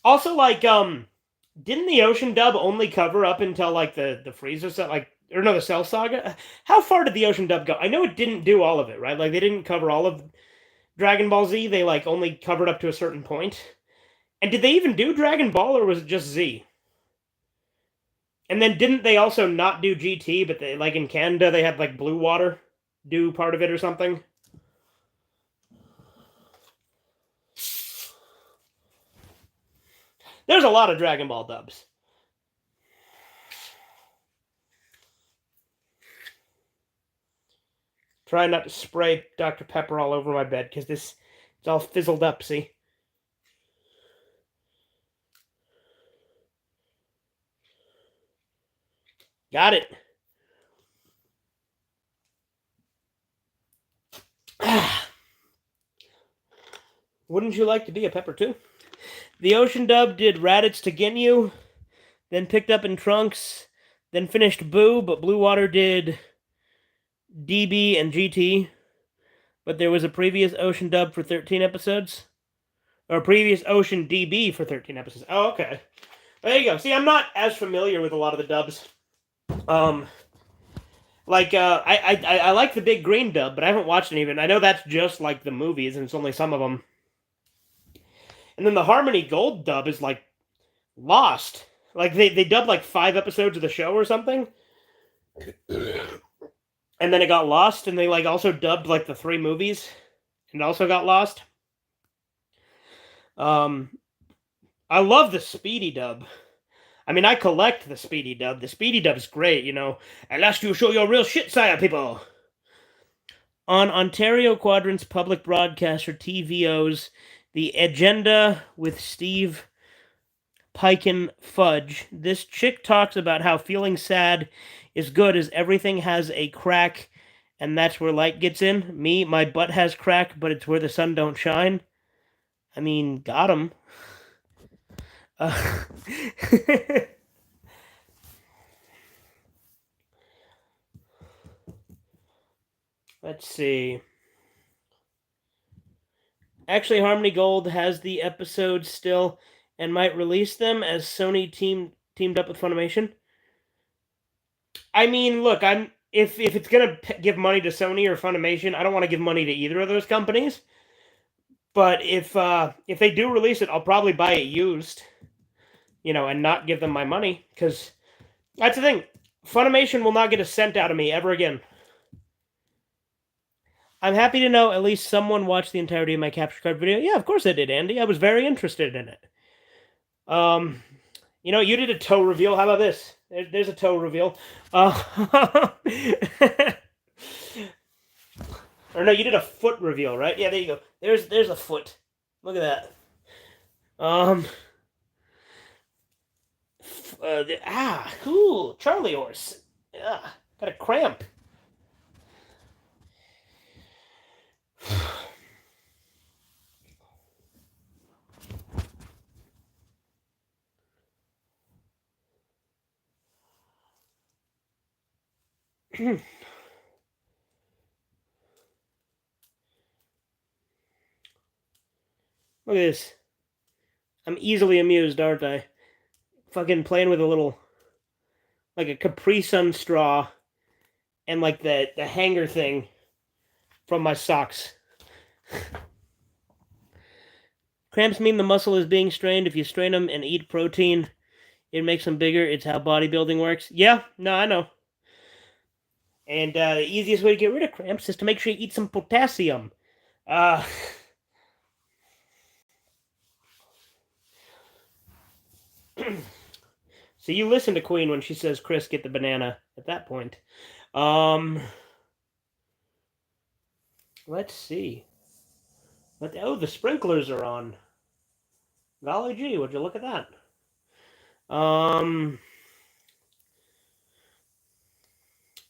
Also, like, didn't the Ocean dub only cover up until like the Frieza set, like, or no, the Cell Saga? How far did the Ocean dub go? I know it didn't do all of it, right? Like, they didn't cover all of Dragon Ball Z. They like only covered up to a certain point. And did they even do Dragon Ball, or was it just Z? And then didn't they also not do GT, but they, like in Canada, they had like Blue Water do part of it or something? There's a lot of Dragon Ball dubs. Try not to spray Dr. Pepper all over my bed, because it's all fizzled up, see? Got it. Wouldn't you like to be a pepper too? The Ocean dub did Raditz to Ginyu, then picked up in Trunks, then finished Boo, but Blue Water did DB and GT. But there was a previous Ocean dub for 13 episodes. Or a previous Ocean DB for 13 episodes. Oh, okay. There you go. See, I'm not as familiar with a lot of the dubs. I like the Big Green dub, but I haven't watched any of it. I know that's just like the movies, and it's only some of them. And then the Harmony Gold dub is like Lost. Like they dubbed like 5 episodes of the show or something. And then it got lost, and they like also dubbed like the 3 movies and also got lost. I love the Speedy dub. I mean, I collect the Speedy dub. The Speedy dub is great, you know. At last you show your real shit side, people. On Ontario Quadrant's public broadcaster TVO's The Agenda with Steve Piken Fudge, this chick talks about how feeling sad is good as everything has a crack, and that's where light gets in. Me, my butt has crack, but it's where the sun don't shine. I mean, got him. Let's see. Actually, Harmony Gold has the episodes still and might release them as Sony teamed up with Funimation. I mean, look, if it's gonna give money to Sony or Funimation, I don't want to give money to either of those companies. But if they do release it, I'll probably buy it used, you know, and not give them my money, because that's the thing. Funimation will not get a cent out of me ever again. I'm happy to know at least someone watched the entirety of my capture card video. Yeah, of course I did, Andy. I was very interested in it. You know, you did a toe reveal. How about this? There's a toe reveal. Or no, you did a foot reveal, right? Yeah, there you go. There's a foot. Look at that. Cool. Charlie horse. Yeah, got a cramp. Look at this. I'm easily amused, aren't I? Fucking playing with a little, like a Capri Sun straw, and like the hanger thing from my socks. Cramps mean the muscle is being strained. If you strain them and eat protein, it makes them bigger. It's how bodybuilding works. Yeah, no, I know. And the easiest way to get rid of cramps is to make sure you eat some potassium. So you listen to Queen when she says, "Chris, get the banana." At that point, let's see. Oh, the sprinklers are on. Golly gee, would you look at that? Um,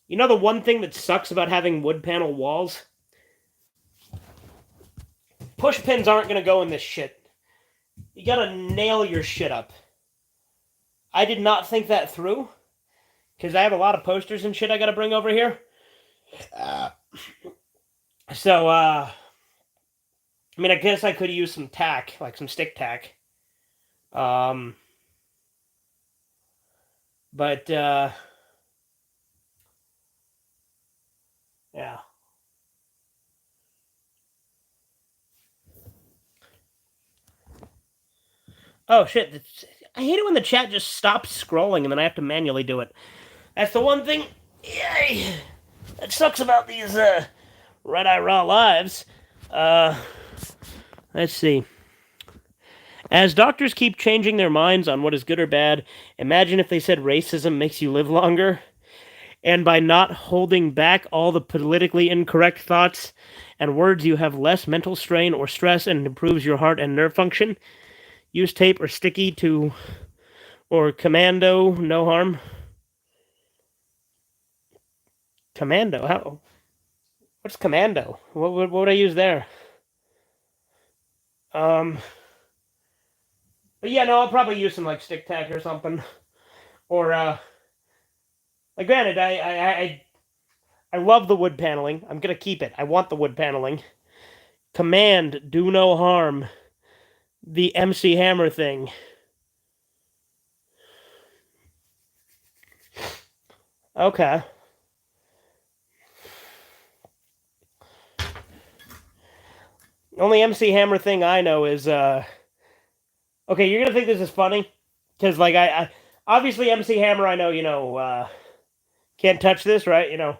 you know the one thing that sucks about having wood panel walls? Push pins aren't gonna go in this shit. You gotta nail your shit up. I did not think that through because I have a lot of posters and shit I gotta bring over here. So, I mean, I guess I could use some tack, like some stick tack. Um, but yeah. Oh shit! I hate it when the chat just stops scrolling and then I have to manually do it. That's the one thing. Yay! That sucks about these Redeye Raw lives. Uh, let's see. As doctors keep changing their minds on what is good or bad, imagine if they said racism makes you live longer. And by not holding back all the politically incorrect thoughts and words, you have less mental strain or stress and improves your heart and nerve function. Use tape or sticky to, or commando, no harm. Commando? How? What's commando? What would I use there? But yeah, no, I'll probably use some like stick tack or something. Or like granted, I love the wood paneling. I'm gonna keep it. I want the wood paneling. Command, do no harm. The MC Hammer thing. Okay. Only MC Hammer thing I know is okay, you're gonna think this is funny. Because like I obviously MC Hammer I know, can't touch this, right?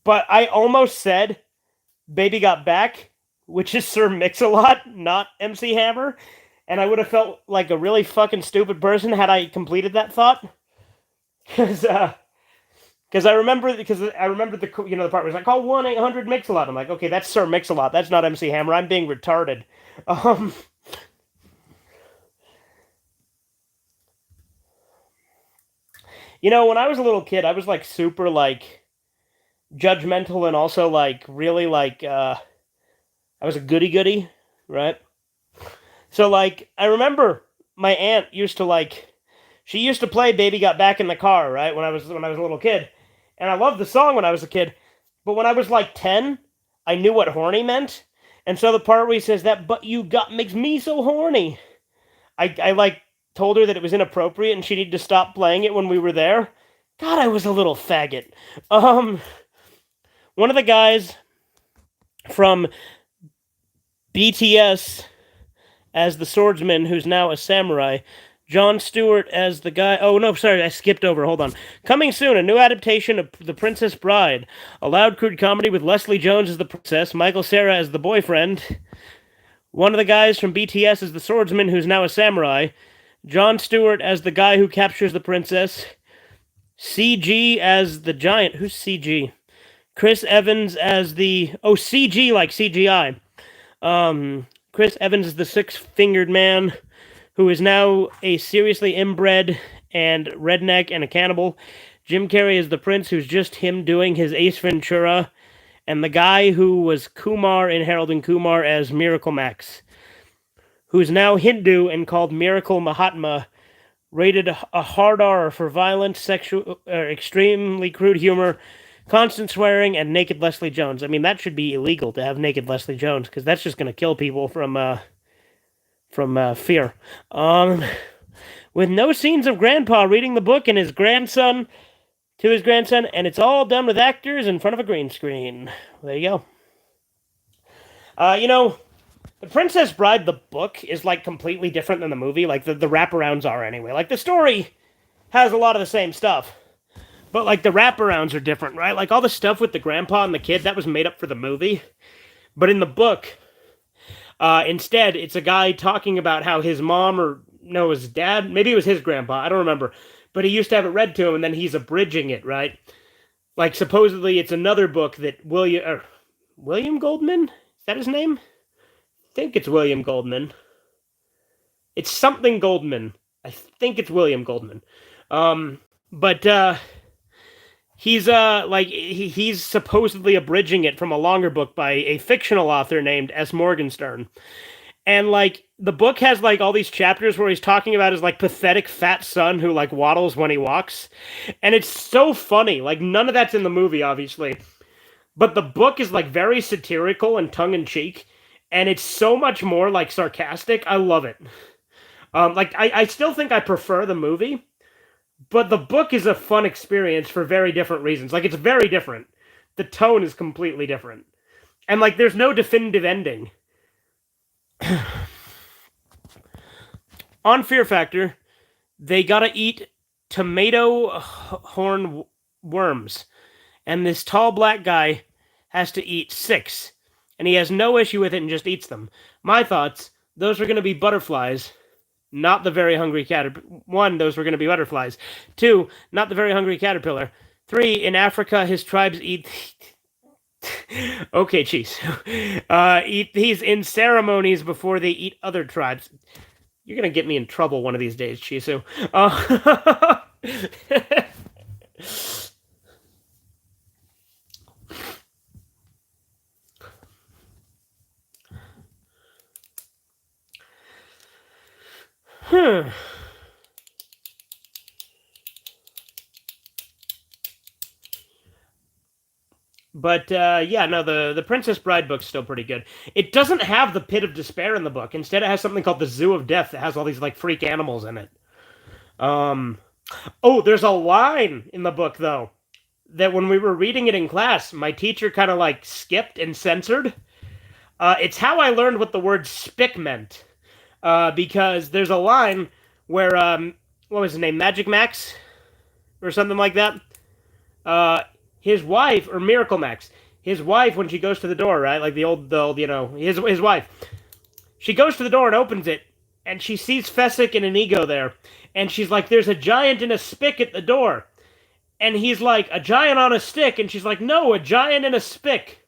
But I almost said Baby Got Back, which is Sir Mix-a-Lot, not MC Hammer. And I would have felt like a really fucking stupid person had I completed that thought. Because I remember the the part where it's like, call 1-800-Mix-a-Lot. I'm like, okay, that's Sir Mix-a-Lot. That's not MC Hammer. I'm being retarded. When I was a little kid, I was like super like judgmental and also like really like I was a goody goody, right? So like I remember my aunt used to she used to play Baby Got Back in the Car, right? When I was a little kid. And I loved the song when I was a kid. But when I was like 10, I knew what horny meant. And so the part where he says that but you got makes me so horny. I like told her that it was inappropriate and she needed to stop playing it when we were there. God, I was a little faggot. One of the guys from BTS as the swordsman who's now a samurai, Jon Stewart as the guy. Oh, no, sorry, I skipped over. Hold on. Coming soon, a new adaptation of The Princess Bride. A loud, crude comedy with Leslie Jones as the princess, Michael Cera as the boyfriend. One of the guys from BTS is the swordsman who's now a samurai. Jon Stewart as the guy who captures the princess. CG as the giant. Who's CG? Chris Evans as the... Oh, CG like CGI. Chris Evans is the six-fingered man who is now a seriously inbred and redneck and a cannibal. Jim Carrey is the prince who's just him doing his Ace Ventura. And the guy who was Kumar in Harold and Kumar as Miracle Max, who's now Hindu and called Miracle Mahatma, rated a hard R for violent, sexual, extremely crude humor, constant swearing, and naked Leslie Jones. I mean, that should be illegal to have naked Leslie Jones, because that's just going to kill people from fear. With no scenes of Grandpa reading the book and his grandson to his grandson, and it's all done with actors in front of a green screen. There you go. The Princess Bride, the book, is like completely different than the movie. Like the wraparounds are anyway. Like the story has a lot of the same stuff. But like the wraparounds are different, right? Like all the stuff with the grandpa and the kid, that was made up for the movie. But in the book, instead, it's a guy talking about how his mom his dad, maybe it was his grandpa, I don't remember. But he used to have it read to him and then he's abridging it, right? Like supposedly it's another book that William Goldman? Is that his name? I think it's William Goldman. It's something Goldman. I think it's William Goldman. But he's supposedly abridging it from a longer book by a fictional author named S. Morgenstern. And like the book has like all these chapters where he's talking about his like pathetic fat son who like waddles when he walks. And it's so funny. Like none of that's in the movie, obviously. But the book is like very satirical and tongue in cheek. And it's so much more like sarcastic. I love it. I still think I prefer the movie, but the book is a fun experience for very different reasons. Like it's very different. The tone is completely different. And like there's no definitive ending. On Fear Factor, they gotta eat tomato horn worms. And this tall black guy has to eat 6. And he has no issue with it and just eats them. My thoughts, those are going to be butterflies, not the very hungry caterpillar. 1, those were going to be butterflies. 2, not the very hungry caterpillar. 3, in Africa, his tribes eat... okay, cheese. Eat these in ceremonies before they eat other tribes. You're going to get me in trouble one of these days, Chisu. But yeah, no, the Princess Bride book's still pretty good. It doesn't have the Pit of Despair in the book. Instead, it has something called the Zoo of Death that has all these like freak animals in it. Oh, there's a line in the book though that when we were reading it in class, my teacher kind of like skipped and censored. It's how I learned what the word spick meant. Because there's a line where what was his name, Magic Max, or something like that. His wife, or Miracle Max, his wife, when she goes to the door, right, like the old, you know, his wife, she goes to the door and opens it, and she sees Fessick and Inigo there, and she's like, "There's a giant in a spick at the door," and he's like, "A giant on a stick," and she's like, "No, a giant in a spick."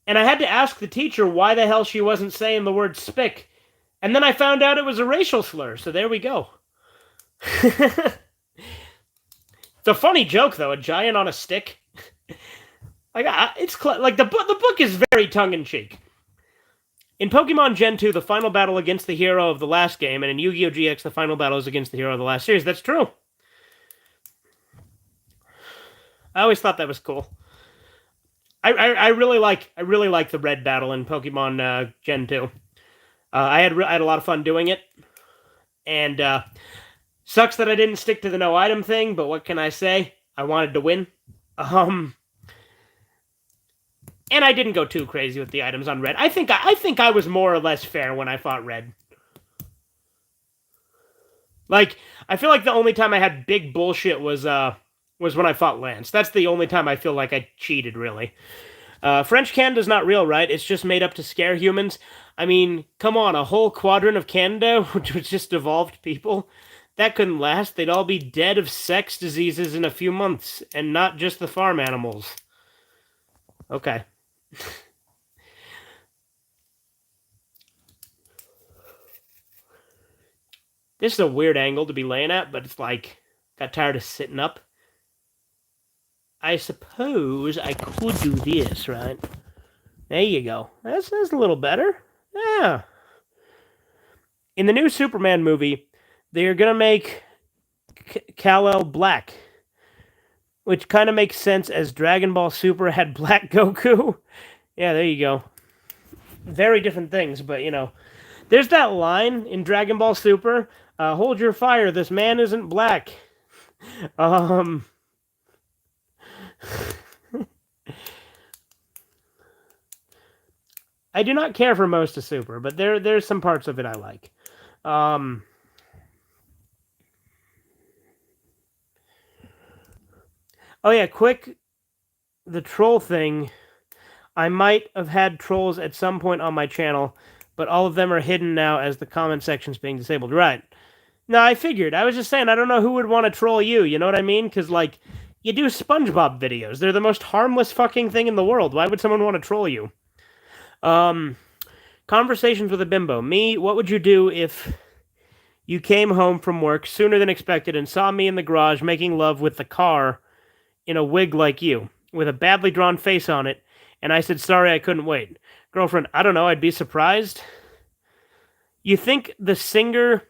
And I had to ask the teacher why the hell she wasn't saying the word spick. And then I found out it was a racial slur, so there we go. It's a funny joke, though. A giant on a stick. Like like the book is very tongue-in-cheek. In Pokemon Gen 2, the final battle against the hero of the last game, and in Yu-Gi-Oh! GX, the final battle is against the hero of the last series. That's true. I always thought that was cool. I really like the red battle in Pokemon Gen 2. I had a lot of fun doing it, and sucks that I didn't stick to the no item thing. But what can I say? I wanted to win, and I didn't go too crazy with the items on red. I think I was more or less fair when I fought red. Like I feel like the only time I had big bullshit was when I fought Lance. That's the only time I feel like I cheated really. French Canada's not real, right? It's just made up to scare humans. I mean, come on, a whole quadrant of Canada, which was just evolved people? That couldn't last. They'd all be dead of sex diseases in a few months, and not just the farm animals. Okay. This is a weird angle to be laying at, but it's like, got tired of sitting up. I suppose I could do this, right? There you go. That's a little better. Yeah. In the new Superman movie, they're going to make Kal-El black, which kind of makes sense as Dragon Ball Super had Black Goku. Yeah, there you go. Very different things, but, you know. There's that line in Dragon Ball Super, hold your fire, this man isn't black. I do not care for most of Super, but there's some parts of it I like. Oh yeah, quick, the troll thing. I might have had trolls at some point on my channel, but all of them are hidden now as the comment section's being disabled. Right. No, I figured. I was just saying, I don't know who would want to troll you, you know what I mean? Because, like, you do SpongeBob videos. They're the most harmless fucking thing in the world. Why would someone want to troll you? Conversations with a bimbo. Me, what would you do if You came home from work sooner than expected and saw me in the garage making love with the car in a wig like you, with a badly drawn face on it, and I said sorry I couldn't wait. Girlfriend, I don't know, I'd be surprised. You think the singer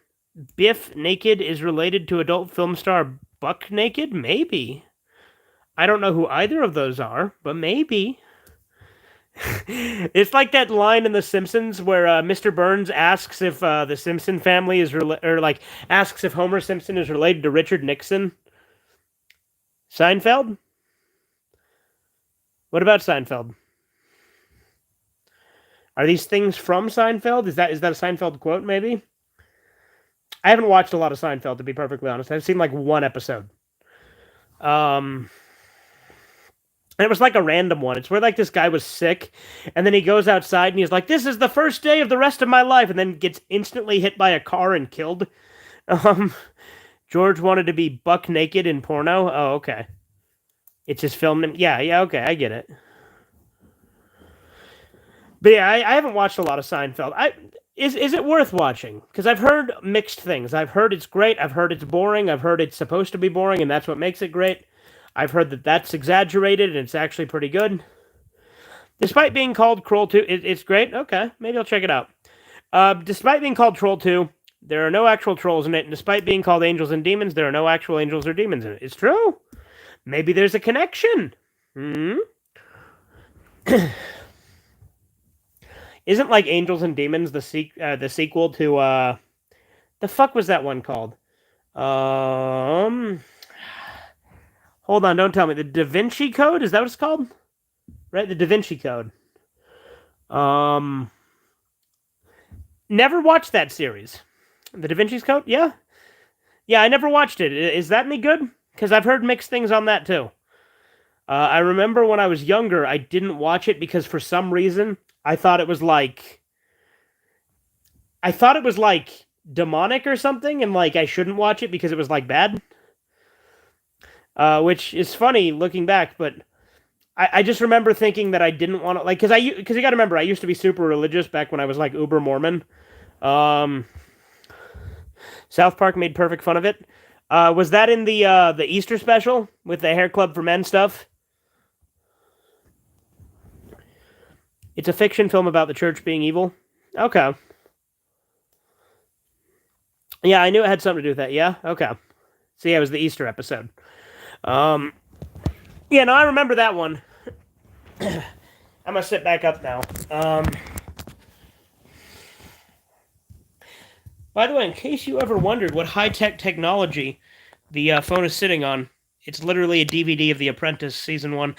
Biff Naked is related to adult film star Buck Naked? Maybe. I don't know who either of those are, but maybe. It's like that line in The Simpsons where Mr. Burns asks if the Simpson family is or like asks if Homer Simpson is related to Richard Nixon. Seinfeld? What about Seinfeld? Are these things from Seinfeld? Is that a Seinfeld quote? Maybe. I haven't watched a lot of Seinfeld, to be perfectly honest. I've seen like one episode. And it was like a random one. It's where like this guy was sick, and then he goes outside and he's like, "This is the first day of the rest of my life," and then gets instantly hit by a car and killed. Um, George wanted to be buck naked in porno. Oh, okay. It's his film name. Yeah, okay, I get it. But yeah, I haven't watched a lot of Seinfeld. Is it worth watching? Because I've heard mixed things. I've heard it's great. I've heard it's boring. I've heard it's supposed to be boring, and that's what makes it great. I've heard that that's exaggerated, and it's actually pretty good. Despite being called Troll 2, it's great. Okay, maybe I'll check it out. Despite being called Troll 2, there are no actual trolls in it, and despite being called Angels and Demons, there are no actual angels or demons in it. It's true. Maybe there's a connection. Isn't like Angels and Demons the sequel to the fuck was that one called? Hold on, don't tell me. The Da Vinci Code? Is that what it's called? Right, the Da Vinci Code. Never watched that series. The Da Vinci's Code? Yeah. Yeah, I never watched it. Is that any good? Because I've heard mixed things on that too. I remember when I was younger, I didn't watch it because for some reason I thought it was like demonic or something, and like I shouldn't watch it because it was like bad. Which is funny looking back, but I just remember thinking that I didn't want to like because you got to remember I used to be super religious back when I was like uber Mormon. South Park made perfect fun of it. Was that in the Easter special with the Hair Club for Men stuff? It's a fiction film about the church being evil. Okay. Yeah, I knew it had something to do with that. Yeah, okay. So yeah, it was the Easter episode. Yeah, no, I remember that one. I'm gonna sit back up now. By the way, in case you ever wondered what high-tech technology the phone is sitting on, it's literally a DVD of The Apprentice Season 1.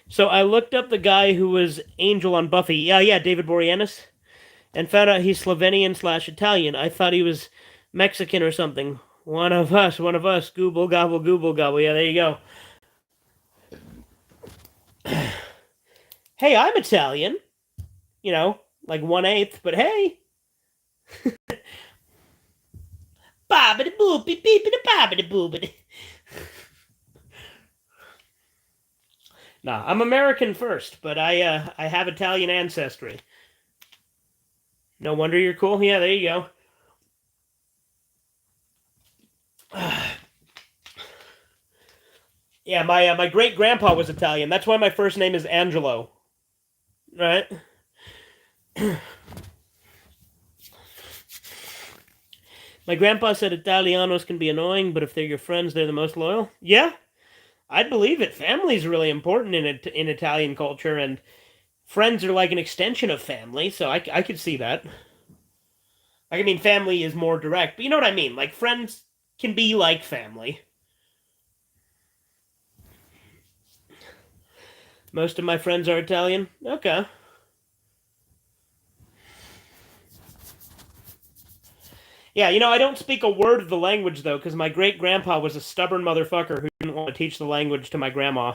So I looked up the guy who was Angel on Buffy. Yeah, David Boreanaz. And found out he's Slovenian/Italian. I thought he was Mexican or something. One of us. Gooble, gobble, gooble, gobble. Yeah, there you go. Hey, I'm Italian. You know, like 1/8, but hey. Bobbity boopy beepity bobbity boopity. Nah, I'm American first, but I have Italian ancestry. No wonder you're cool. Yeah, there you go. Yeah, my great grandpa was Italian. That's why my first name is Angelo. Right? My grandpa said Italianos can be annoying, but if they're your friends, they're the most loyal. Yeah, I'd believe it. Family's really important in Italian culture, and friends are like an extension of family, so I could see that. Like, I mean, family is more direct, but you know what I mean? Like, friends can be like family. Most of my friends are Italian. Okay. Yeah, you know, I don't speak a word of the language, though, because my great-grandpa was a stubborn motherfucker who didn't want to teach the language to my grandma.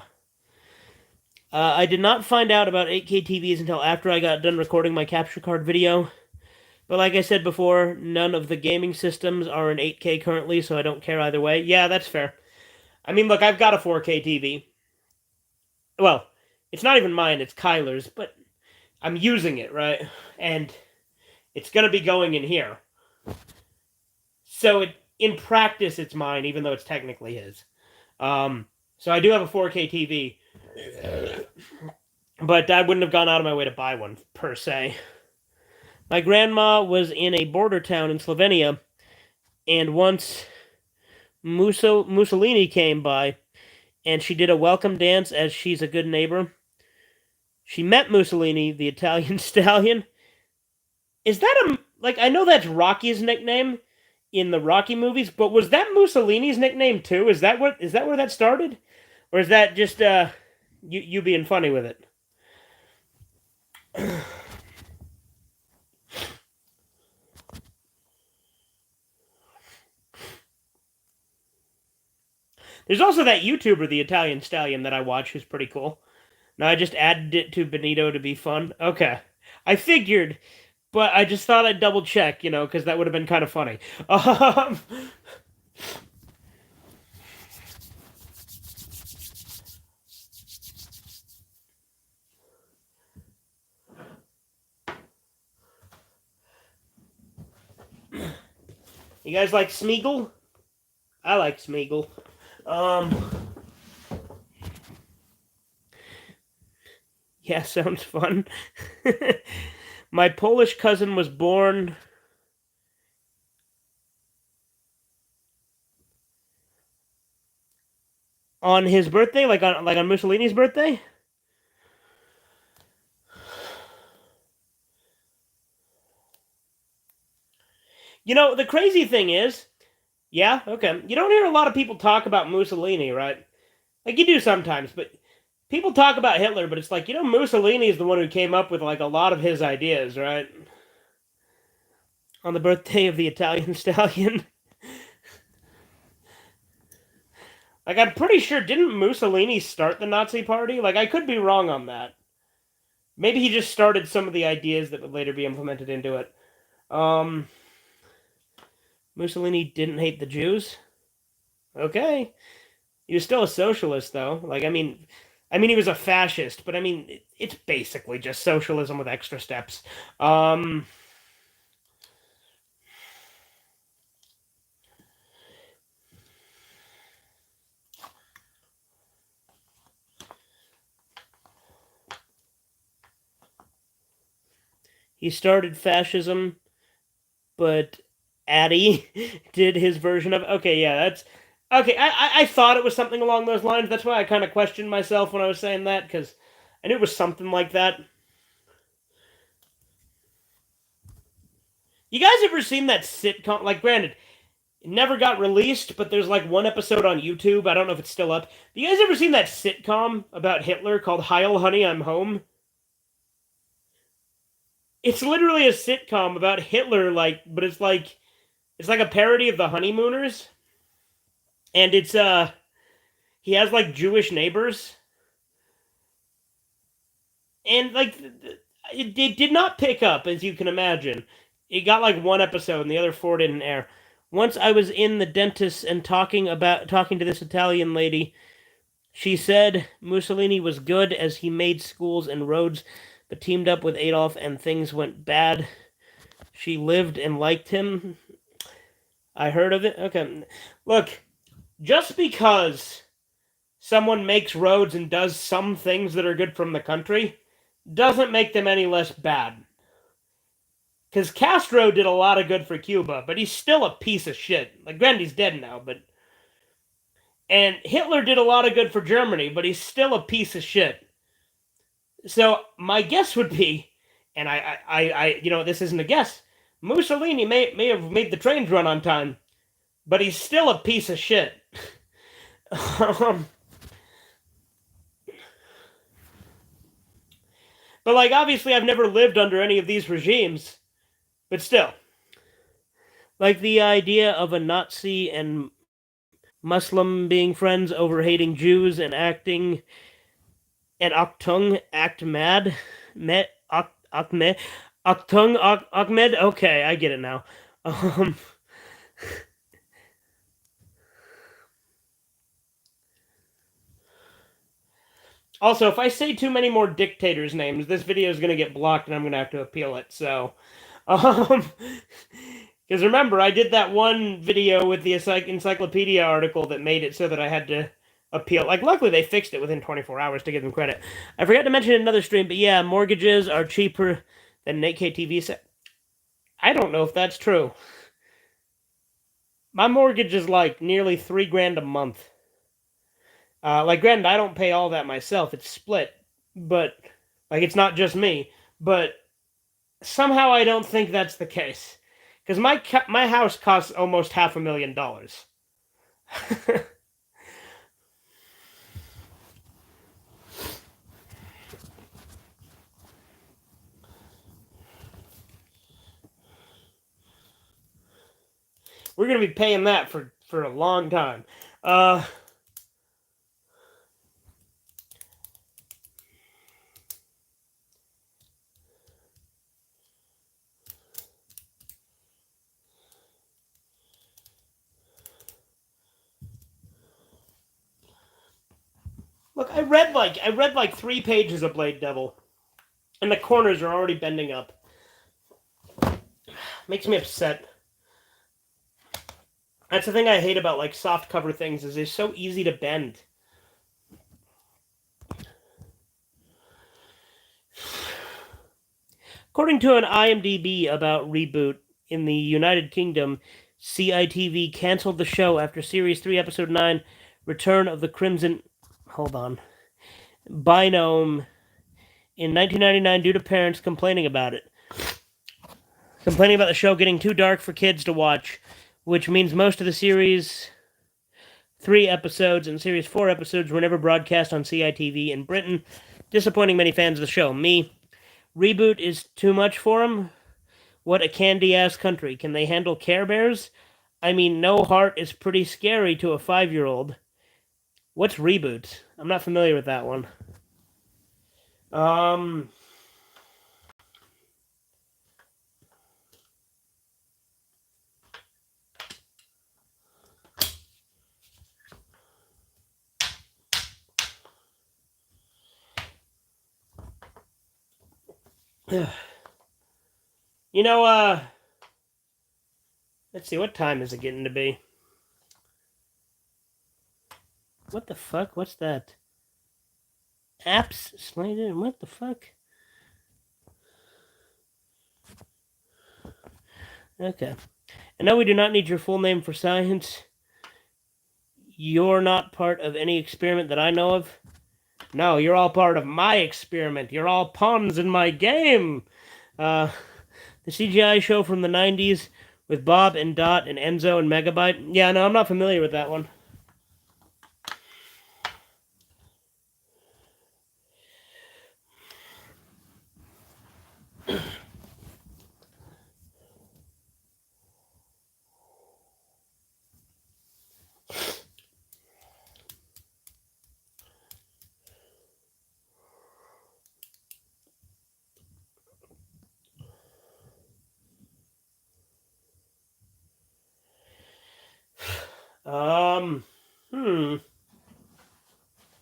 I did not find out about 8K TVs until after I got done recording my capture card video. But like I said before, none of the gaming systems are in 8K currently, so I don't care either way. Yeah, that's fair. I mean, look, I've got a 4K TV. Well, it's not even mine, it's Kyler's, but I'm using it, right? And It's going to be going in here. So in practice, it's mine, even though it's technically his. So I do have a 4K TV, but I wouldn't have gone out of my way to buy one, per se. My grandma was in a border town in Slovenia, and once Mussolini came by, and she did a welcome dance as she's a good neighbor. She met Mussolini, the Italian stallion. Is that like, I know that's Rocky's nickname in the Rocky movies, but was that Mussolini's nickname too? Is that where that started? Or is that just you being funny with it? There's also that YouTuber, the Italian Stallion, that I watch, who's pretty cool. Now I just added it to Benito to be fun. Okay. I figured, but I just thought I'd double check, because that would have been kind of funny. You guys like Smeagol? I like Smeagol. Yeah, sounds fun. My Polish cousin was born on his birthday, like on Mussolini's birthday. The crazy thing is, yeah, okay, you don't hear a lot of people talk about Mussolini, right? Like you do sometimes, but people talk about Hitler, but it's like, Mussolini is the one who came up with like a lot of his ideas, right? On the birthday of the Italian stallion. Like, I'm pretty sure, didn't Mussolini start the Nazi Party? Like, I could be wrong on that. Maybe he just started some of the ideas that would later be implemented into it. Mussolini didn't hate the Jews? Okay. He was still a socialist, though. Like, he was a fascist, but it's basically just socialism with extra steps. He started fascism, but Addy did his version of. Okay, yeah, that's okay. I thought it was something along those lines. That's why I kind of questioned myself when I was saying that, because I knew it was something like that. You guys ever seen that sitcom? Like, granted, it never got released, but there's like one episode on YouTube. I don't know if it's still up. You guys ever seen that sitcom about Hitler called Heil Honey, I'm Home? It's literally a sitcom about Hitler, but it's like a parody of the Honeymooners, and it's he has like Jewish neighbors, and like it did not pick up, as you can imagine. It got like one episode, and the other four didn't air. Once I was in the dentist and talking to this Italian lady. She said Mussolini was good as he made schools and roads, but teamed up with Adolf and things went bad. She lived and liked him. I heard of it. Okay. Look, just because someone makes roads and does some things that are good from the country doesn't make them any less bad. Because Castro did a lot of good for Cuba, but he's still a piece of shit. Like, granted, he's dead now, but. And Hitler did a lot of good for Germany, but he's still a piece of shit. So my guess would be, and this isn't a guess. Mussolini may have made the trains run on time, but he's still a piece of shit. But like, obviously, I've never lived under any of these regimes, but still, like the idea of a Nazi and Muslim being friends over hating Jews and acting and Achtung act mad. Met Ahmed. Achtung Ahmed. Okay, I get it now. Also, if I say too many more dictators' names, this video is gonna get blocked and I'm gonna have to appeal it. So, Because remember, I did that one video with the encyclopedia article that made it so that I had to appeal. Like, luckily they fixed it within 24 hours to give them credit. I forgot to mention another stream, but yeah, mortgages are cheaper than an 8K TV set. I don't know if that's true. My mortgage is like nearly $3,000 a month. Like, granted, I don't pay all that myself. It's split, but like it's not just me. But somehow I don't think that's the case, because my house costs almost $500,000. We're gonna be paying that for a long time. Look, I read like 3 pages of Blade Devil, and the corners are already bending up. Makes me upset. That's the thing I hate about like soft cover things, is they're so easy to bend. According to an IMDb about Reboot, in the United Kingdom, CITV canceled the show after Series 3, Episode 9, Return of the Crimson... Hold on. Binome in 1999 due to parents complaining about it. Complaining about the show getting too dark for kids to watch, which means most of the Series 3 episodes and Series 4 episodes were never broadcast on CITV in Britain, disappointing many fans of the show. Me. Reboot is too much for them? What a candy-ass country. Can they handle Care Bears? I mean, No Heart is pretty scary to a 5-year-old. What's Reboot? I'm not familiar with that one. You know, let's see, what time is it getting to be? What the fuck? What's that? Apps explained. What the fuck? Okay. I know we do not need your full name for science. You're not part of any experiment that I know of. No, you're all part of my experiment. You're all pawns in my game. The CGI show from the 90s with Bob and Dot and Enzo and Megabyte. Yeah, no, I'm not familiar with that one.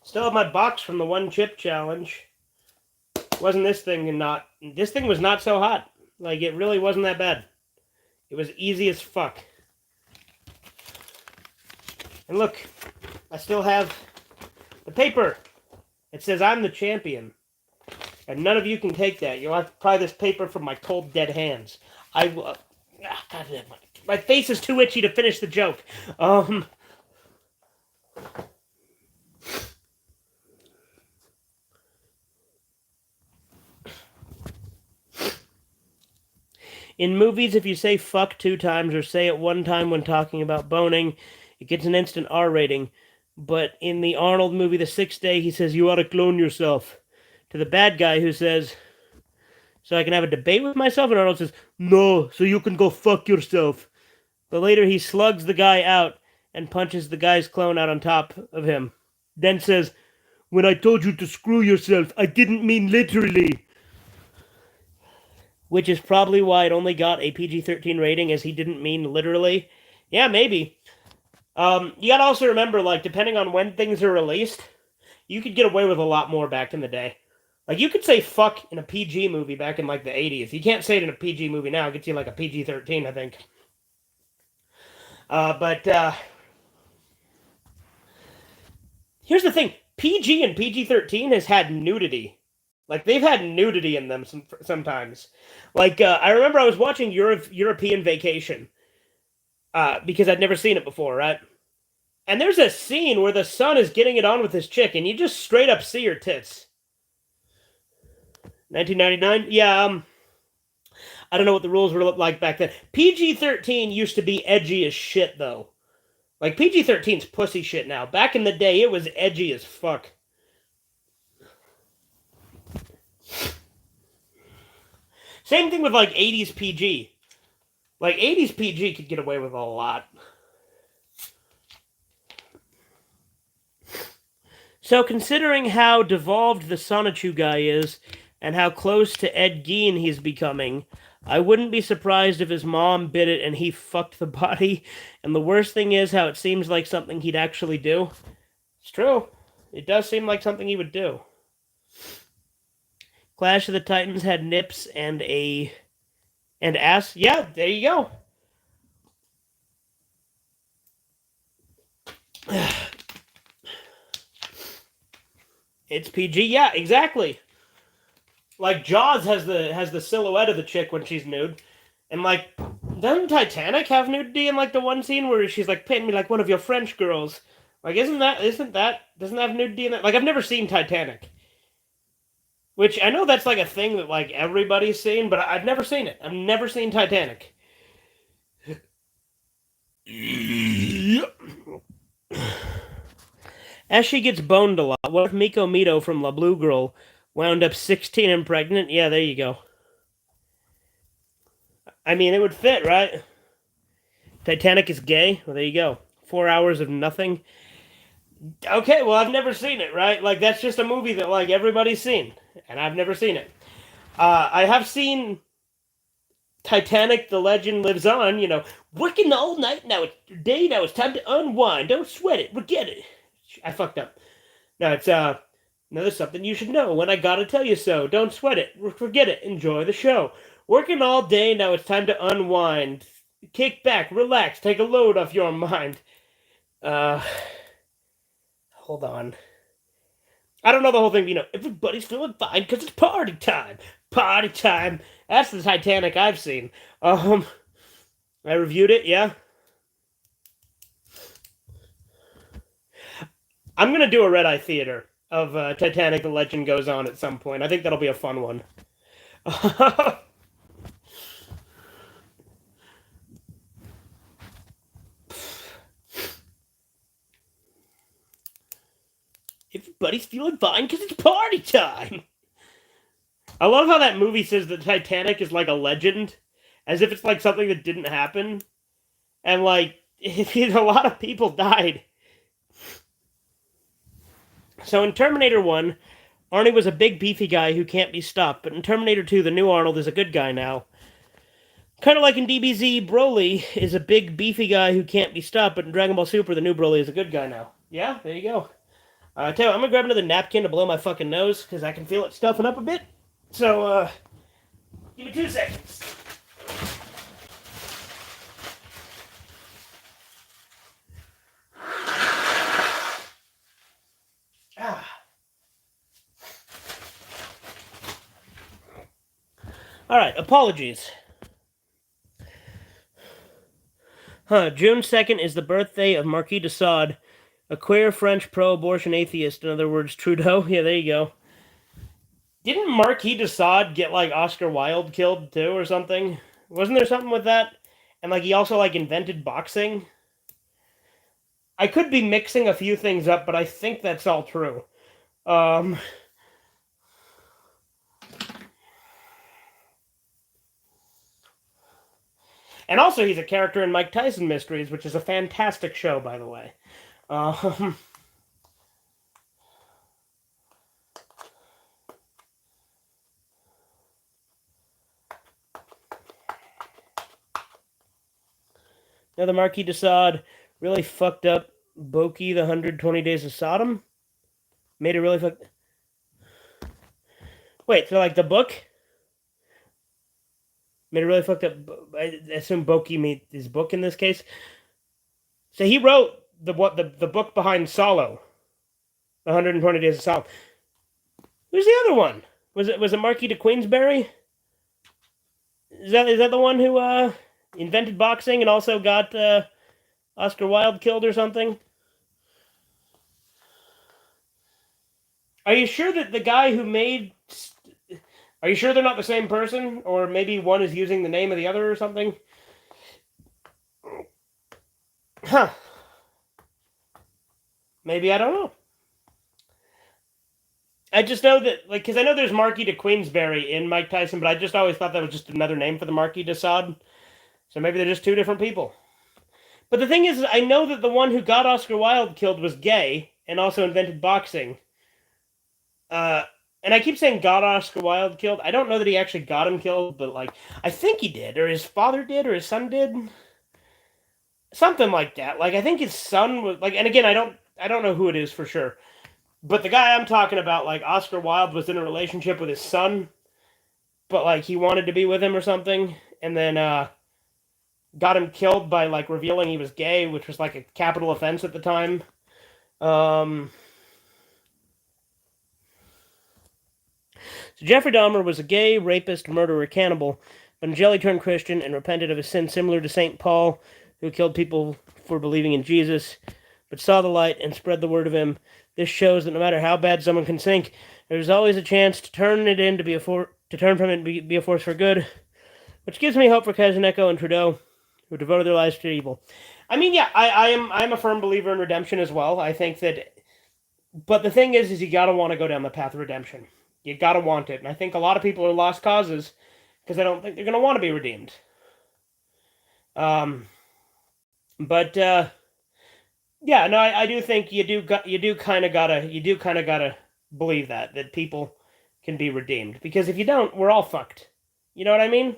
Still have my box from the one chip challenge. Wasn't this thing not... This thing was not so hot. Like, it really wasn't that bad. It was easy as fuck. And look, I still have the paper. It says I'm the champion. And none of you can take that. You'll have to pry this paper from my cold, dead hands. I will... God, my face is too itchy to finish the joke. In movies, if you say fuck 2 times or say it 1 time when talking about boning, it gets an instant R rating. But in the Arnold movie The Sixth Day, he says, you ought to clone yourself. To the bad guy who says, so I can have a debate with myself? And Arnold says, no, so you can go fuck yourself. But later he slugs the guy out and punches the guy's clone out on top of him. Then says, when I told you to screw yourself, I didn't mean literally. Which is probably why it only got a PG-13 rating, as he didn't mean literally. Yeah, maybe. You gotta also remember, like, depending on when things are released, you could get away with a lot more back in the day. Like, you could say fuck in a PG movie back in, like, the 80s. You can't say it in a PG movie now. It gets you, like, a PG-13, I think. But here's the thing. PG and PG-13 has had nudity. Like, they've had nudity in them sometimes. Like, I remember I was watching European Vacation because I'd never seen it before, right? And there's a scene where the son is getting it on with his chick, and you just straight up see her tits. 1999? Yeah, I don't know what the rules were like back then. PG-13 used to be edgy as shit, though. Like, PG-13's pussy shit now. Back in the day, it was edgy as fuck. Same thing with, like, 80s PG. Like, 80s PG could get away with a lot. So, considering how devolved the Sonichu guy is, and how close to Ed Gein he's becoming, I wouldn't be surprised if his mom bit it and he fucked the body. And the worst thing is how it seems like something he'd actually do. It's true. It does seem like something he would do. Clash of the Titans had nips and ass. Yeah, there you go. It's PG. Yeah, exactly. Like, Jaws has the silhouette of the chick when she's nude, and like, doesn't Titanic have nudity in like the one scene where she's like, paint me like one of your French girls? Like, doesn't that have nudity in that? Like, I've never seen Titanic, which I know that's like a thing that like everybody's seen, but I've never seen it. I've never seen Titanic. As she gets boned a lot, what if Miko Mito from La Blue Girl wound up 16 and pregnant? Yeah, there you go. I mean, it would fit, right? Titanic is gay? Well, there you go. 4 hours of nothing. Okay, well, I've never seen it, right? Like, that's just a movie that, like, everybody's seen. And I've never seen it. I have seen Titanic, The Legend Lives On, you know, working all night, now it's day, now it's time to unwind. Don't sweat it, forget it. I fucked up. No, it's, no, there's something you should know when I gotta tell you so. Don't sweat it, forget it, enjoy the show. Working all day, now it's time to unwind. Kick back, relax, take a load off your mind. Hold on. I don't know the whole thing, but, you know, everybody's feeling fine because it's party time. Party time. That's the Titanic I've seen. I reviewed it, yeah. I'm gonna do a Redeye theater of Titanic: The Legend Goes On at some point. I think that'll be a fun one. Everybody's feeling fine because it's party time. I love how that movie says that Titanic is like a legend, as if it's like something that didn't happen, and like a lot of people died. So in Terminator 1, Arnie was a big beefy guy who can't be stopped, but in Terminator 2, the new Arnold is a good guy now. Kind of like in DBZ, Broly is a big beefy guy who can't be stopped, but in Dragon Ball Super, the new Broly is a good guy now. Yeah, there you go. Tell you what, I'm gonna grab another napkin to blow my fucking nose, because I can feel it stuffing up a bit. So, give me 2 seconds. Alright, apologies. June 2nd is the birthday of Marquis de Sade, a queer French pro-abortion atheist, in other words, Trudeau. Yeah, there you go. Didn't Marquis de Sade get, like, Oscar Wilde killed, too, or something? Wasn't there something with that? And, like, he also, like, invented boxing? I could be mixing a few things up, but I think that's all true. And also, he's a character in Mike Tyson Mysteries, which is a fantastic show, by the way. Now, the Marquis de Sade really fucked up Boki, the 120 Days of Sodom. Made it really fuck. Wait, so like the book? Made a really fucked up. I assume Boki means his book in this case. So he wrote the book behind Solo, 120 Days of Solo. Who's the other one? Was it Marquis de Queensberry? Is that the one who invented boxing and also got Oscar Wilde killed or something? Are you sure that the guy who made? Are you sure they're not the same person, or maybe one is using the name of the other or something? Huh? Maybe I don't know. I just know that, like, because I know there's Marquis de Queensberry in Mike Tyson, but I just always thought that was just another name for the Marquis de Sade. So maybe they're just two different people. But the thing is, I know that the one who got Oscar Wilde killed was gay and also invented boxing. Uh, and I keep saying got Oscar Wilde killed. I don't know that he actually got him killed, but like I think he did, or his father did, or his son did, something like that. Like I think his son was like, and again, I don't know who it is for sure, but the guy I'm talking about, like Oscar Wilde, was in a relationship with his son, but like he wanted to be with him or something, and then got him killed by like revealing he was gay, which was like a capital offense at the time. Um, So Jeffrey Dahmer was a gay, rapist, murderer, cannibal, but in jail he turned Christian and repented of his sin, similar to St. Paul, who killed people for believing in Jesus, but saw the light and spread the word of him. This shows that no matter how bad someone can sink, there's always a chance to turn it in to turn from it and be a force for good, which gives me hope for Kazeneko and Trudeau, who devoted their lives to evil. I mean, yeah, I'm a firm believer in redemption as well. I think that, but the thing is you gotta want to go down the path of redemption. You gotta want it. And I think a lot of people are lost causes because I don't think they're gonna want to be redeemed. Um, but yeah, no, I do think you do kind of gotta believe that people can be redeemed, because if you don't, we're all fucked. You know what I mean?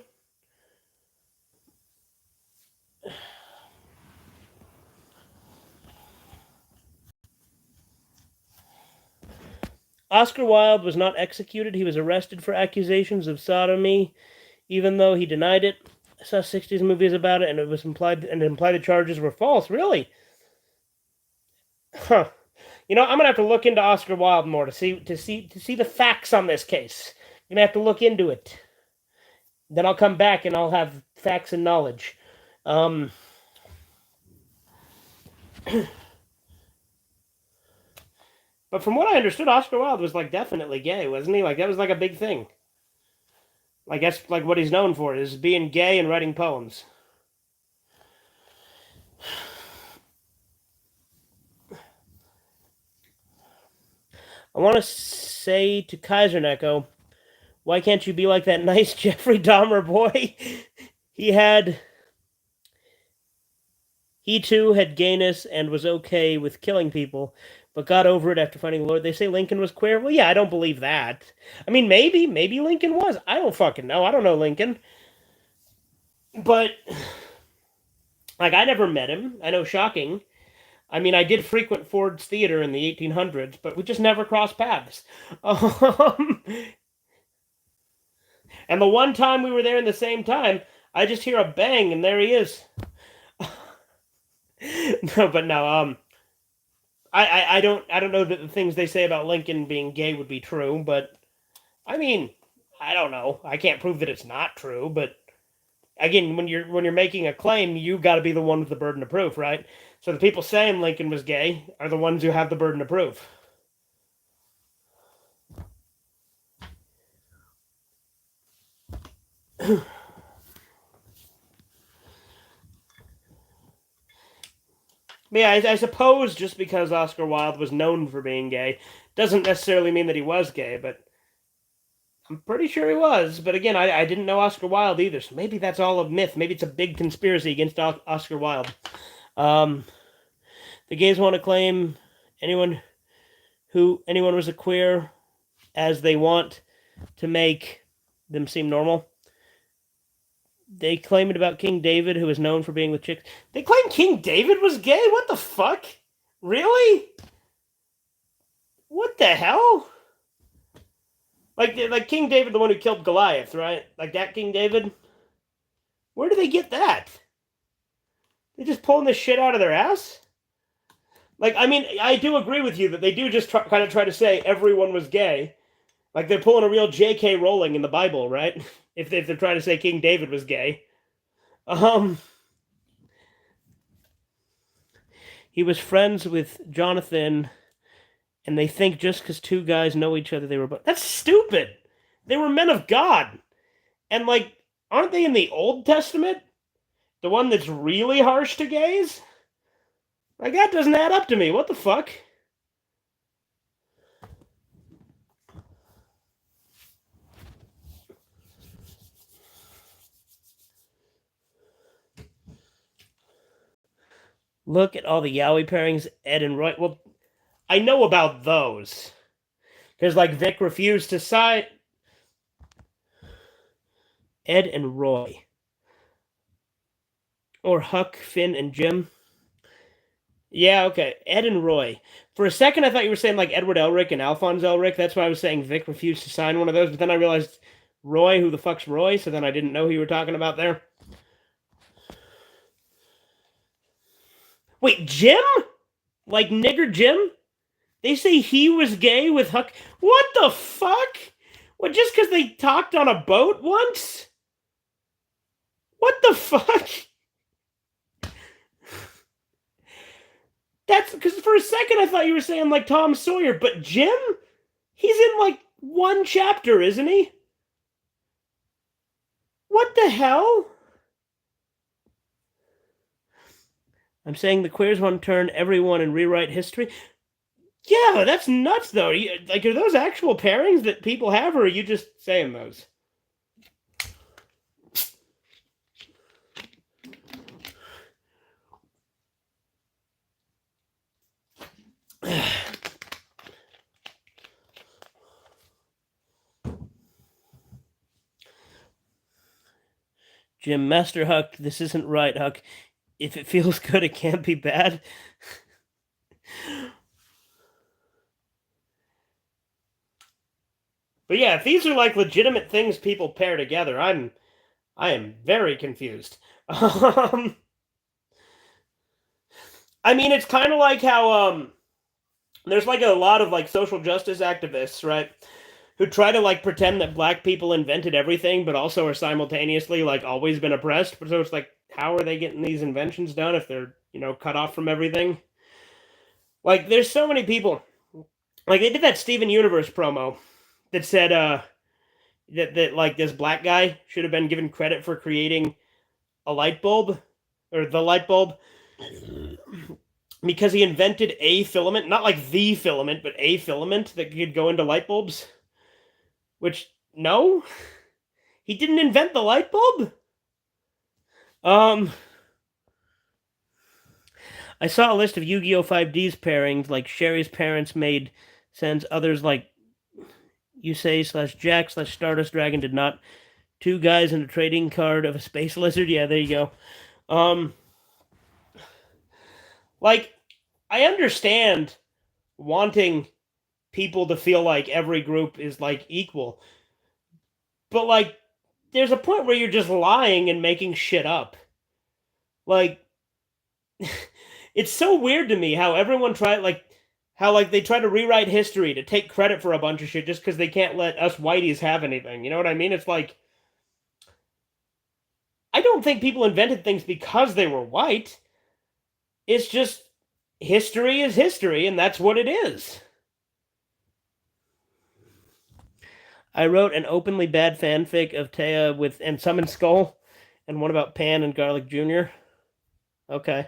Oscar Wilde was not executed. He was arrested for accusations of sodomy, even though he denied it. I saw 60s movies about it, and it implied the charges were false. Really? Huh. You know, I'm gonna have to look into Oscar Wilde more to see the facts on this case. I'm gonna have to look into it. Then I'll come back and I'll have facts and knowledge. Um, but from what I understood, Oscar Wilde was like definitely gay, wasn't he? Like that was like a big thing. Like that's like what he's known for, is being gay and writing poems. I want to say to Kaiserneko, why can't you be like that nice Jeffrey Dahmer boy? he had He too had gayness and was okay with killing people, but got over it after finding the Lord. They say Lincoln was queer. Well, yeah, I don't believe that. I mean, maybe Lincoln was. I don't fucking know. I don't know Lincoln. But, like, I never met him. I know, shocking. I mean, I did frequent Ford's Theater in the 1800s, but we just never crossed paths. And the one time we were there in the same time, I just hear a bang, and there he is. No, but no, I don't know that the things they say about Lincoln being gay would be true, but I mean, I don't know. I can't prove that it's not true, but again, when you're making a claim, you got to be the one with the burden of proof, right? So the people saying Lincoln was gay are the ones who have the burden of proof. Yeah, I suppose just because Oscar Wilde was known for being gay doesn't necessarily mean that he was gay, but I'm pretty sure he was. But again, I didn't know Oscar Wilde either, so maybe that's all a myth. Maybe it's a big conspiracy against Oscar Wilde. Um, the gays want to claim anyone anyone was a queer, as they want to make them seem normal. They claim it about King David, who is known for being with chicks. They claim King David was gay? What the fuck? Really? What the hell? Like King David, the one who killed Goliath, right? Like that King David. Where do they get that? They just pulling this shit out of their ass? Like, I mean, I do agree with you that they do just kind of try to say everyone was gay. Like they're pulling a real J.K. Rowling in the Bible, right? If they're trying to say King David was gay. He was friends with Jonathan, and they think just because two guys know each other, they were. That's stupid. They were men of God, and like, aren't they in the Old Testament? The one that's really harsh to gays? Like that doesn't add up to me. What the fuck? Look at all the yaoi pairings, Ed and Roy. Well, I know about those. Because, like, Vic refused to sign Ed and Roy. Or Huck, Finn, and Jim. Yeah, okay. Ed and Roy. For a second, I thought you were saying, like, Edward Elric and Alphonse Elric. That's why I was saying Vic refused to sign one of those. But then I realized Roy, who the fuck's Roy? So then I didn't know who you were talking about there. Wait, Jim? Like Nigger Jim? They say he was gay with Huck. What the fuck? What, just because they talked on a boat once? What the fuck? That's because for a second I thought you were saying like Tom Sawyer, but Jim? He's in like one chapter, isn't he? What the hell? I'm saying the queers want to turn everyone and rewrite history. Yeah, that's nuts, though. Like, are those actual pairings that people have, or are you just saying those? Jim, Master Huck, this isn't right, Huck. If it feels good, it can't be bad. But yeah, if these are like legitimate things people pair together, I am very confused. I mean, it's kind of like how there's like a lot of like social justice activists, right? Who try to like pretend that black people invented everything, but also are simultaneously like always been oppressed. So it's like, how are they getting these inventions done if they're, cut off from everything? Like, there's so many people. Like, they did that Steven Universe promo that said that like this black guy should have been given credit for creating a light bulb or the light bulb because he invented a filament, not like the filament, but a filament that could go into light bulbs. Which, no, he didn't invent the light bulb. I saw a list of Yu-Gi-Oh! 5D's pairings, like Sherry's parents made sense, others like Yusei/Jack/Stardust Dragon did not. Two guys and a trading card of a space lizard. Yeah, there you go. Like, I understand wanting people to feel like every group is like equal, but like, there's a point where you're just lying and making shit up. Like, it's so weird to me how everyone they try to rewrite history to take credit for a bunch of shit just because they can't let us whiteys have anything. You know what I mean? It's like, I don't think people invented things because they were white. It's just history is history, and that's what it is. I wrote an openly bad fanfic of Taya and Summon Skull, and one about Pan and Garlic Jr. Okay.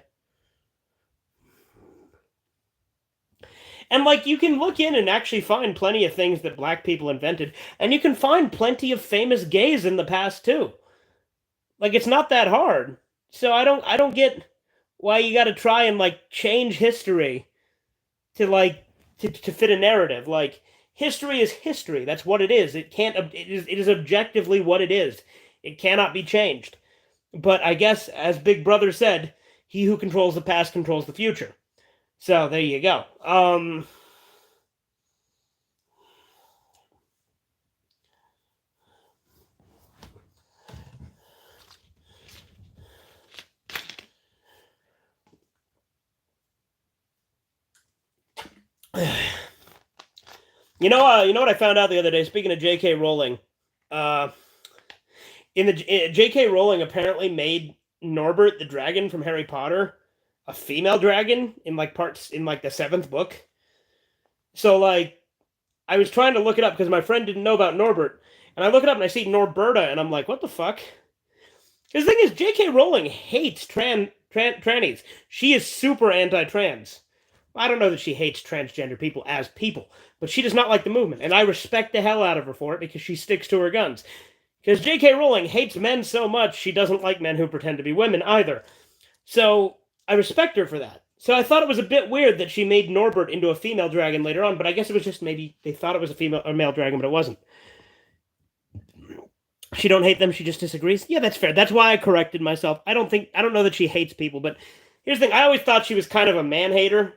And like, you can look in and actually find plenty of things that black people invented, and you can find plenty of famous gays in the past too. Like, it's not that hard. So I don't get why you got to try and like change history to like to fit a narrative. Like, history is history. That's what it is. It is objectively what it is. It cannot be changed. But I guess, as Big Brother said, he who controls the past controls the future. So there you go. You know what I found out the other day. Speaking of J.K. Rowling, uh, J.K. Rowling apparently made Norbert the dragon from Harry Potter a female dragon in like parts in like the seventh book. So like I was trying to look it up because my friend didn't know about Norbert, and I look it up and I see Norberta, and I'm like, what the fuck? Because the thing is, J.K. Rowling hates trannies. She is super anti-trans. I don't know that she hates transgender people as people, but she does not like the movement, and I respect the hell out of her for it because she sticks to her guns. Because J.K. Rowling hates men so much, she doesn't like men who pretend to be women either. So I respect her for that. So I thought it was a bit weird that she made Norbert into a female dragon later on, but I guess it was just maybe they thought it was a female or male dragon, but it wasn't. She don't hate them, she just disagrees. Yeah, that's fair. That's why I corrected myself. I don't know that she hates people, but here's the thing, I always thought she was kind of a man hater,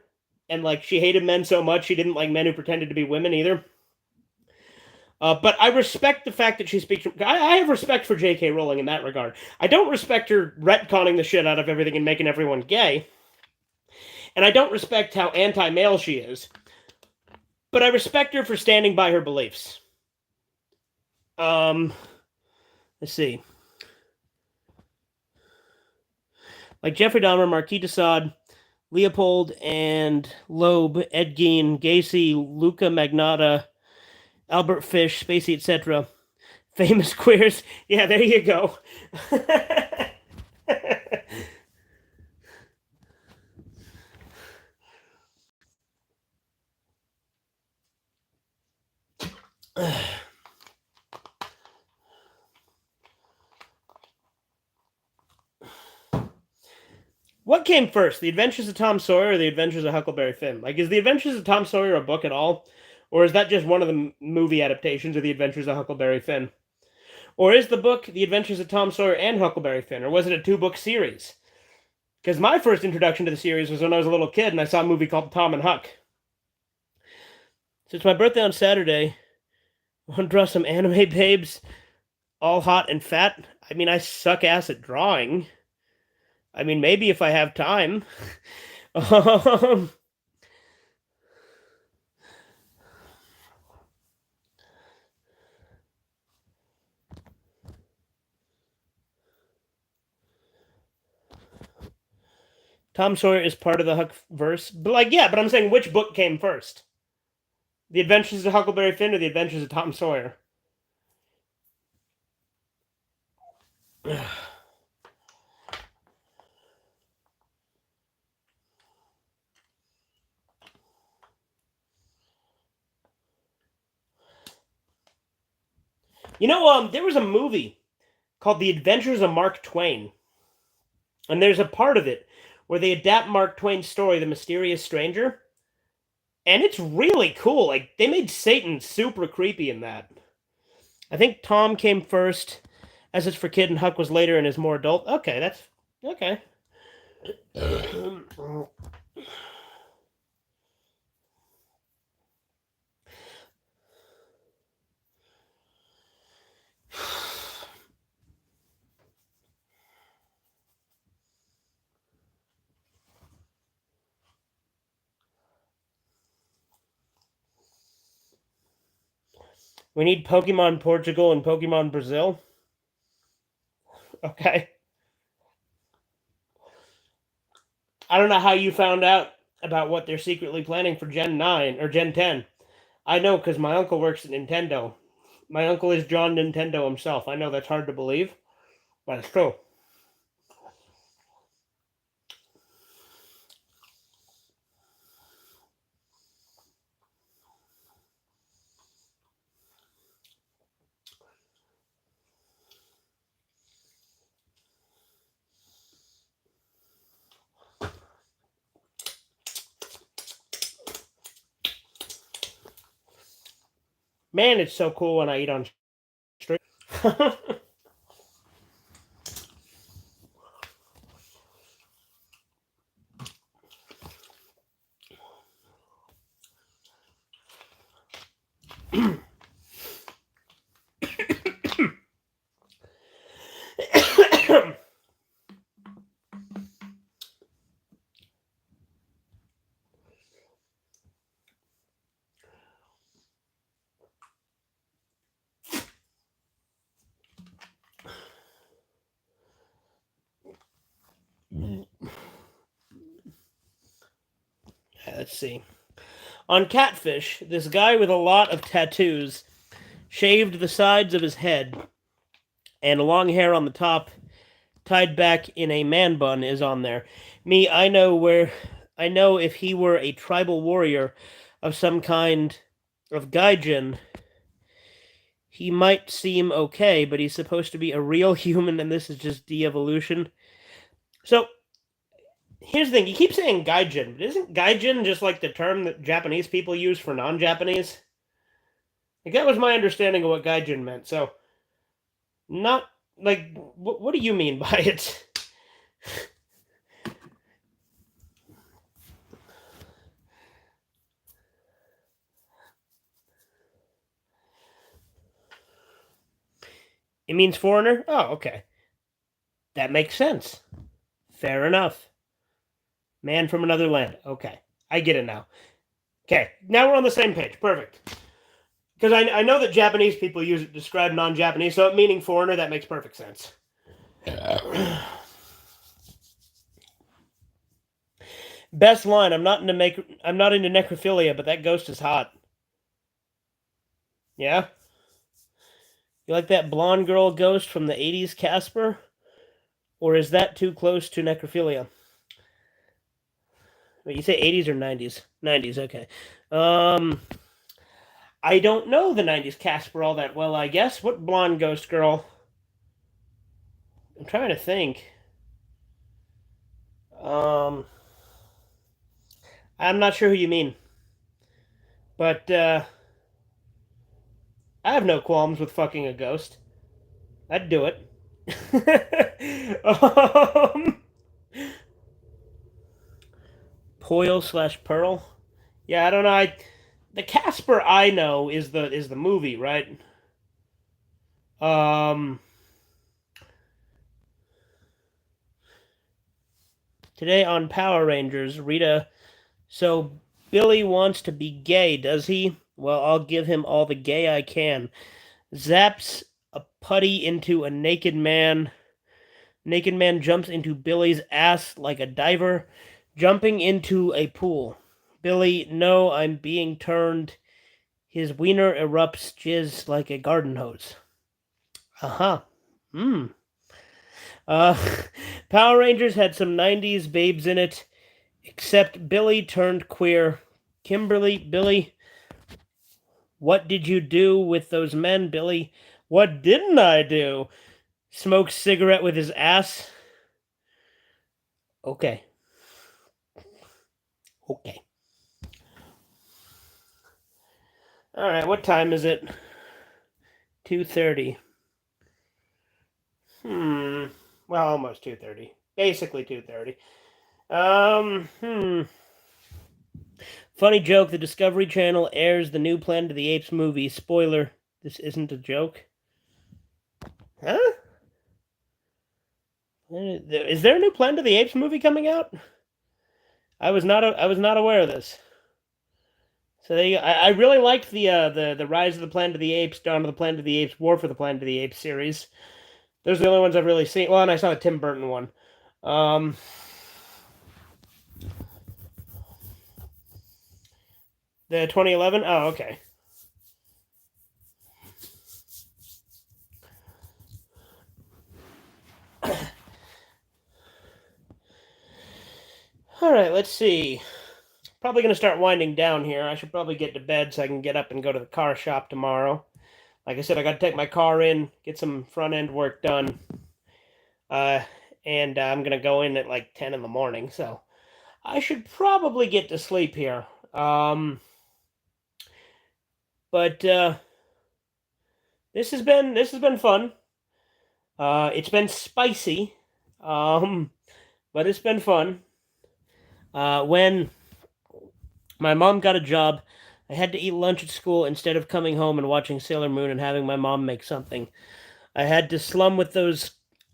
and like she hated men so much she didn't like men who pretended to be women either. But I respect the fact that she speaks. I have respect for J.K. Rowling in that regard. I don't respect her retconning the shit out of everything and making everyone gay, and I don't respect how anti-male she is. But I respect her for standing by her beliefs. Um, let's see. Like Jeffrey Dahmer, Marquis de Sade, Leopold and Loeb, Ed Gein, Gacy, Luca Magnotta, Albert Fish, Spacey, etc. Famous queers. Yeah, there you go. What came first, The Adventures of Tom Sawyer or The Adventures of Huckleberry Finn? Like, is The Adventures of Tom Sawyer a book at all? Or is that just one of the movie adaptations of The Adventures of Huckleberry Finn? Or is the book The Adventures of Tom Sawyer and Huckleberry Finn? Or was it a two-book series? Because my first introduction to the series was when I was a little kid and I saw a movie called Tom and Huck. So it's my birthday on Saturday. Want to draw some anime babes, all hot and fat? I mean, I suck ass at drawing. I mean, maybe if I have time. um, Tom Sawyer is part of the Huck verse. But like, yeah, but I'm saying which book came first? The Adventures of Huckleberry Finn or The Adventures of Tom Sawyer? There was a movie called The Adventures of Mark Twain. And there's a part of it where they adapt Mark Twain's story, The Mysterious Stranger. And it's really cool. Like, they made Satan super creepy in that. I think Tom came first, as it's for kid, and Huck was later and is more adult. Okay, that's okay. We need Pokemon Portugal and Pokemon Brazil. Okay. I don't know how you found out about what they're secretly planning for Gen 9 or Gen 10. I know because my uncle works at Nintendo. My uncle is John Nintendo himself. I know that's hard to believe, but it's true. Man, it's so cool when I eat on stream. Let's see. On Catfish, this guy with a lot of tattoos shaved the sides of his head, and long hair on the top, tied back in a man bun, is on there. Me, I know if he were a tribal warrior of some kind of gaijin, he might seem okay, but he's supposed to be a real human, and this is just de-evolution. So, here's the thing. You keep saying gaijin, but isn't gaijin just like the term that Japanese people use for non-Japanese? Like, that was my understanding of what gaijin meant. So, not, like, what do you mean by it? It means foreigner? Oh, okay. That makes sense. Fair enough. Man from another land. Okay. I get it now. Okay. Now we're on the same page. Perfect. Because I know that Japanese people use it to describe non-Japanese, so meaning foreigner, that makes perfect sense. Best line, I'm not into necrophilia, but that ghost is hot. Yeah? You like that blonde girl ghost from the 80s, Casper? Or is that too close to necrophilia? Wait, you say 80s or 90s? 90s, okay. I don't know the 90s Casper all that well, I guess. What blonde ghost girl? I'm trying to think. I'm not sure who you mean. But, I have no qualms with fucking a ghost. I'd do it. Poil slash Pearl? Yeah, I don't know. The Casper I know is the movie, right? Today on Power Rangers, Rita. So Billy wants to be gay, does he? Well, I'll give him all the gay I can. Zaps a putty into a naked man. Naked man jumps into Billy's ass like a diver, jumping into a pool. Billy, no, I'm being turned. His wiener erupts jizz like a garden hose. Uh-huh. Power Rangers had some 90s babes in it, except Billy turned queer. Billy, what did you do with those men, Billy? What didn't I do? Smoke cigarette with his ass? Okay. Okay. Alright, what time is it? 2:30. Well, almost 2:30. Basically 2:30. Funny joke, the Discovery Channel airs the new Planet of the Apes movie. Spoiler, this isn't a joke. Huh? Is there a new Planet of the Apes movie coming out? I was not aware of this. So I really liked the Rise of the Planet of the Apes, Dawn of the Planet of the Apes, War for the Planet of the Apes series. Those are the only ones I've really seen. Well, and I saw the Tim Burton one. The 2011? Oh, okay. Alright, let's see. Probably going to start winding down here. I should probably get to bed so I can get up and go to the car shop tomorrow. Like I said, I got to take my car in, get some front end work done. And I'm going to go in at like 10 in the morning, so I should probably get to sleep here. But this has been fun. It's been spicy. But it's been fun. When my mom got a job, I had to eat lunch at school instead of coming home and watching Sailor Moon and having my mom make something. I had to slum with those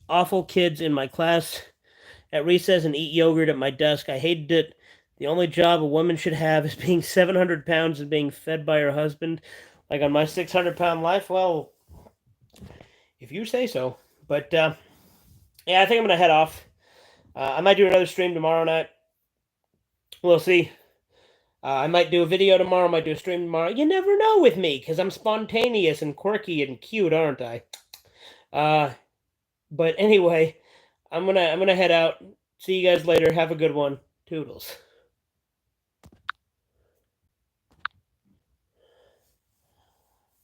awful kids in my class at recess and eat yogurt at my desk. I hated it. The only job a woman should have is being 700 pounds and being fed by her husband. Like on my 600-pound life, well, if you say so. But, yeah, I think I'm going to head off. I might do another stream tomorrow night. We'll see. I might do a video tomorrow, might do a stream tomorrow. You never know with me, because I'm spontaneous and quirky and cute, aren't I? Uh, but anyway, I'm gonna head out. See you guys later. Have a good one. Toodles.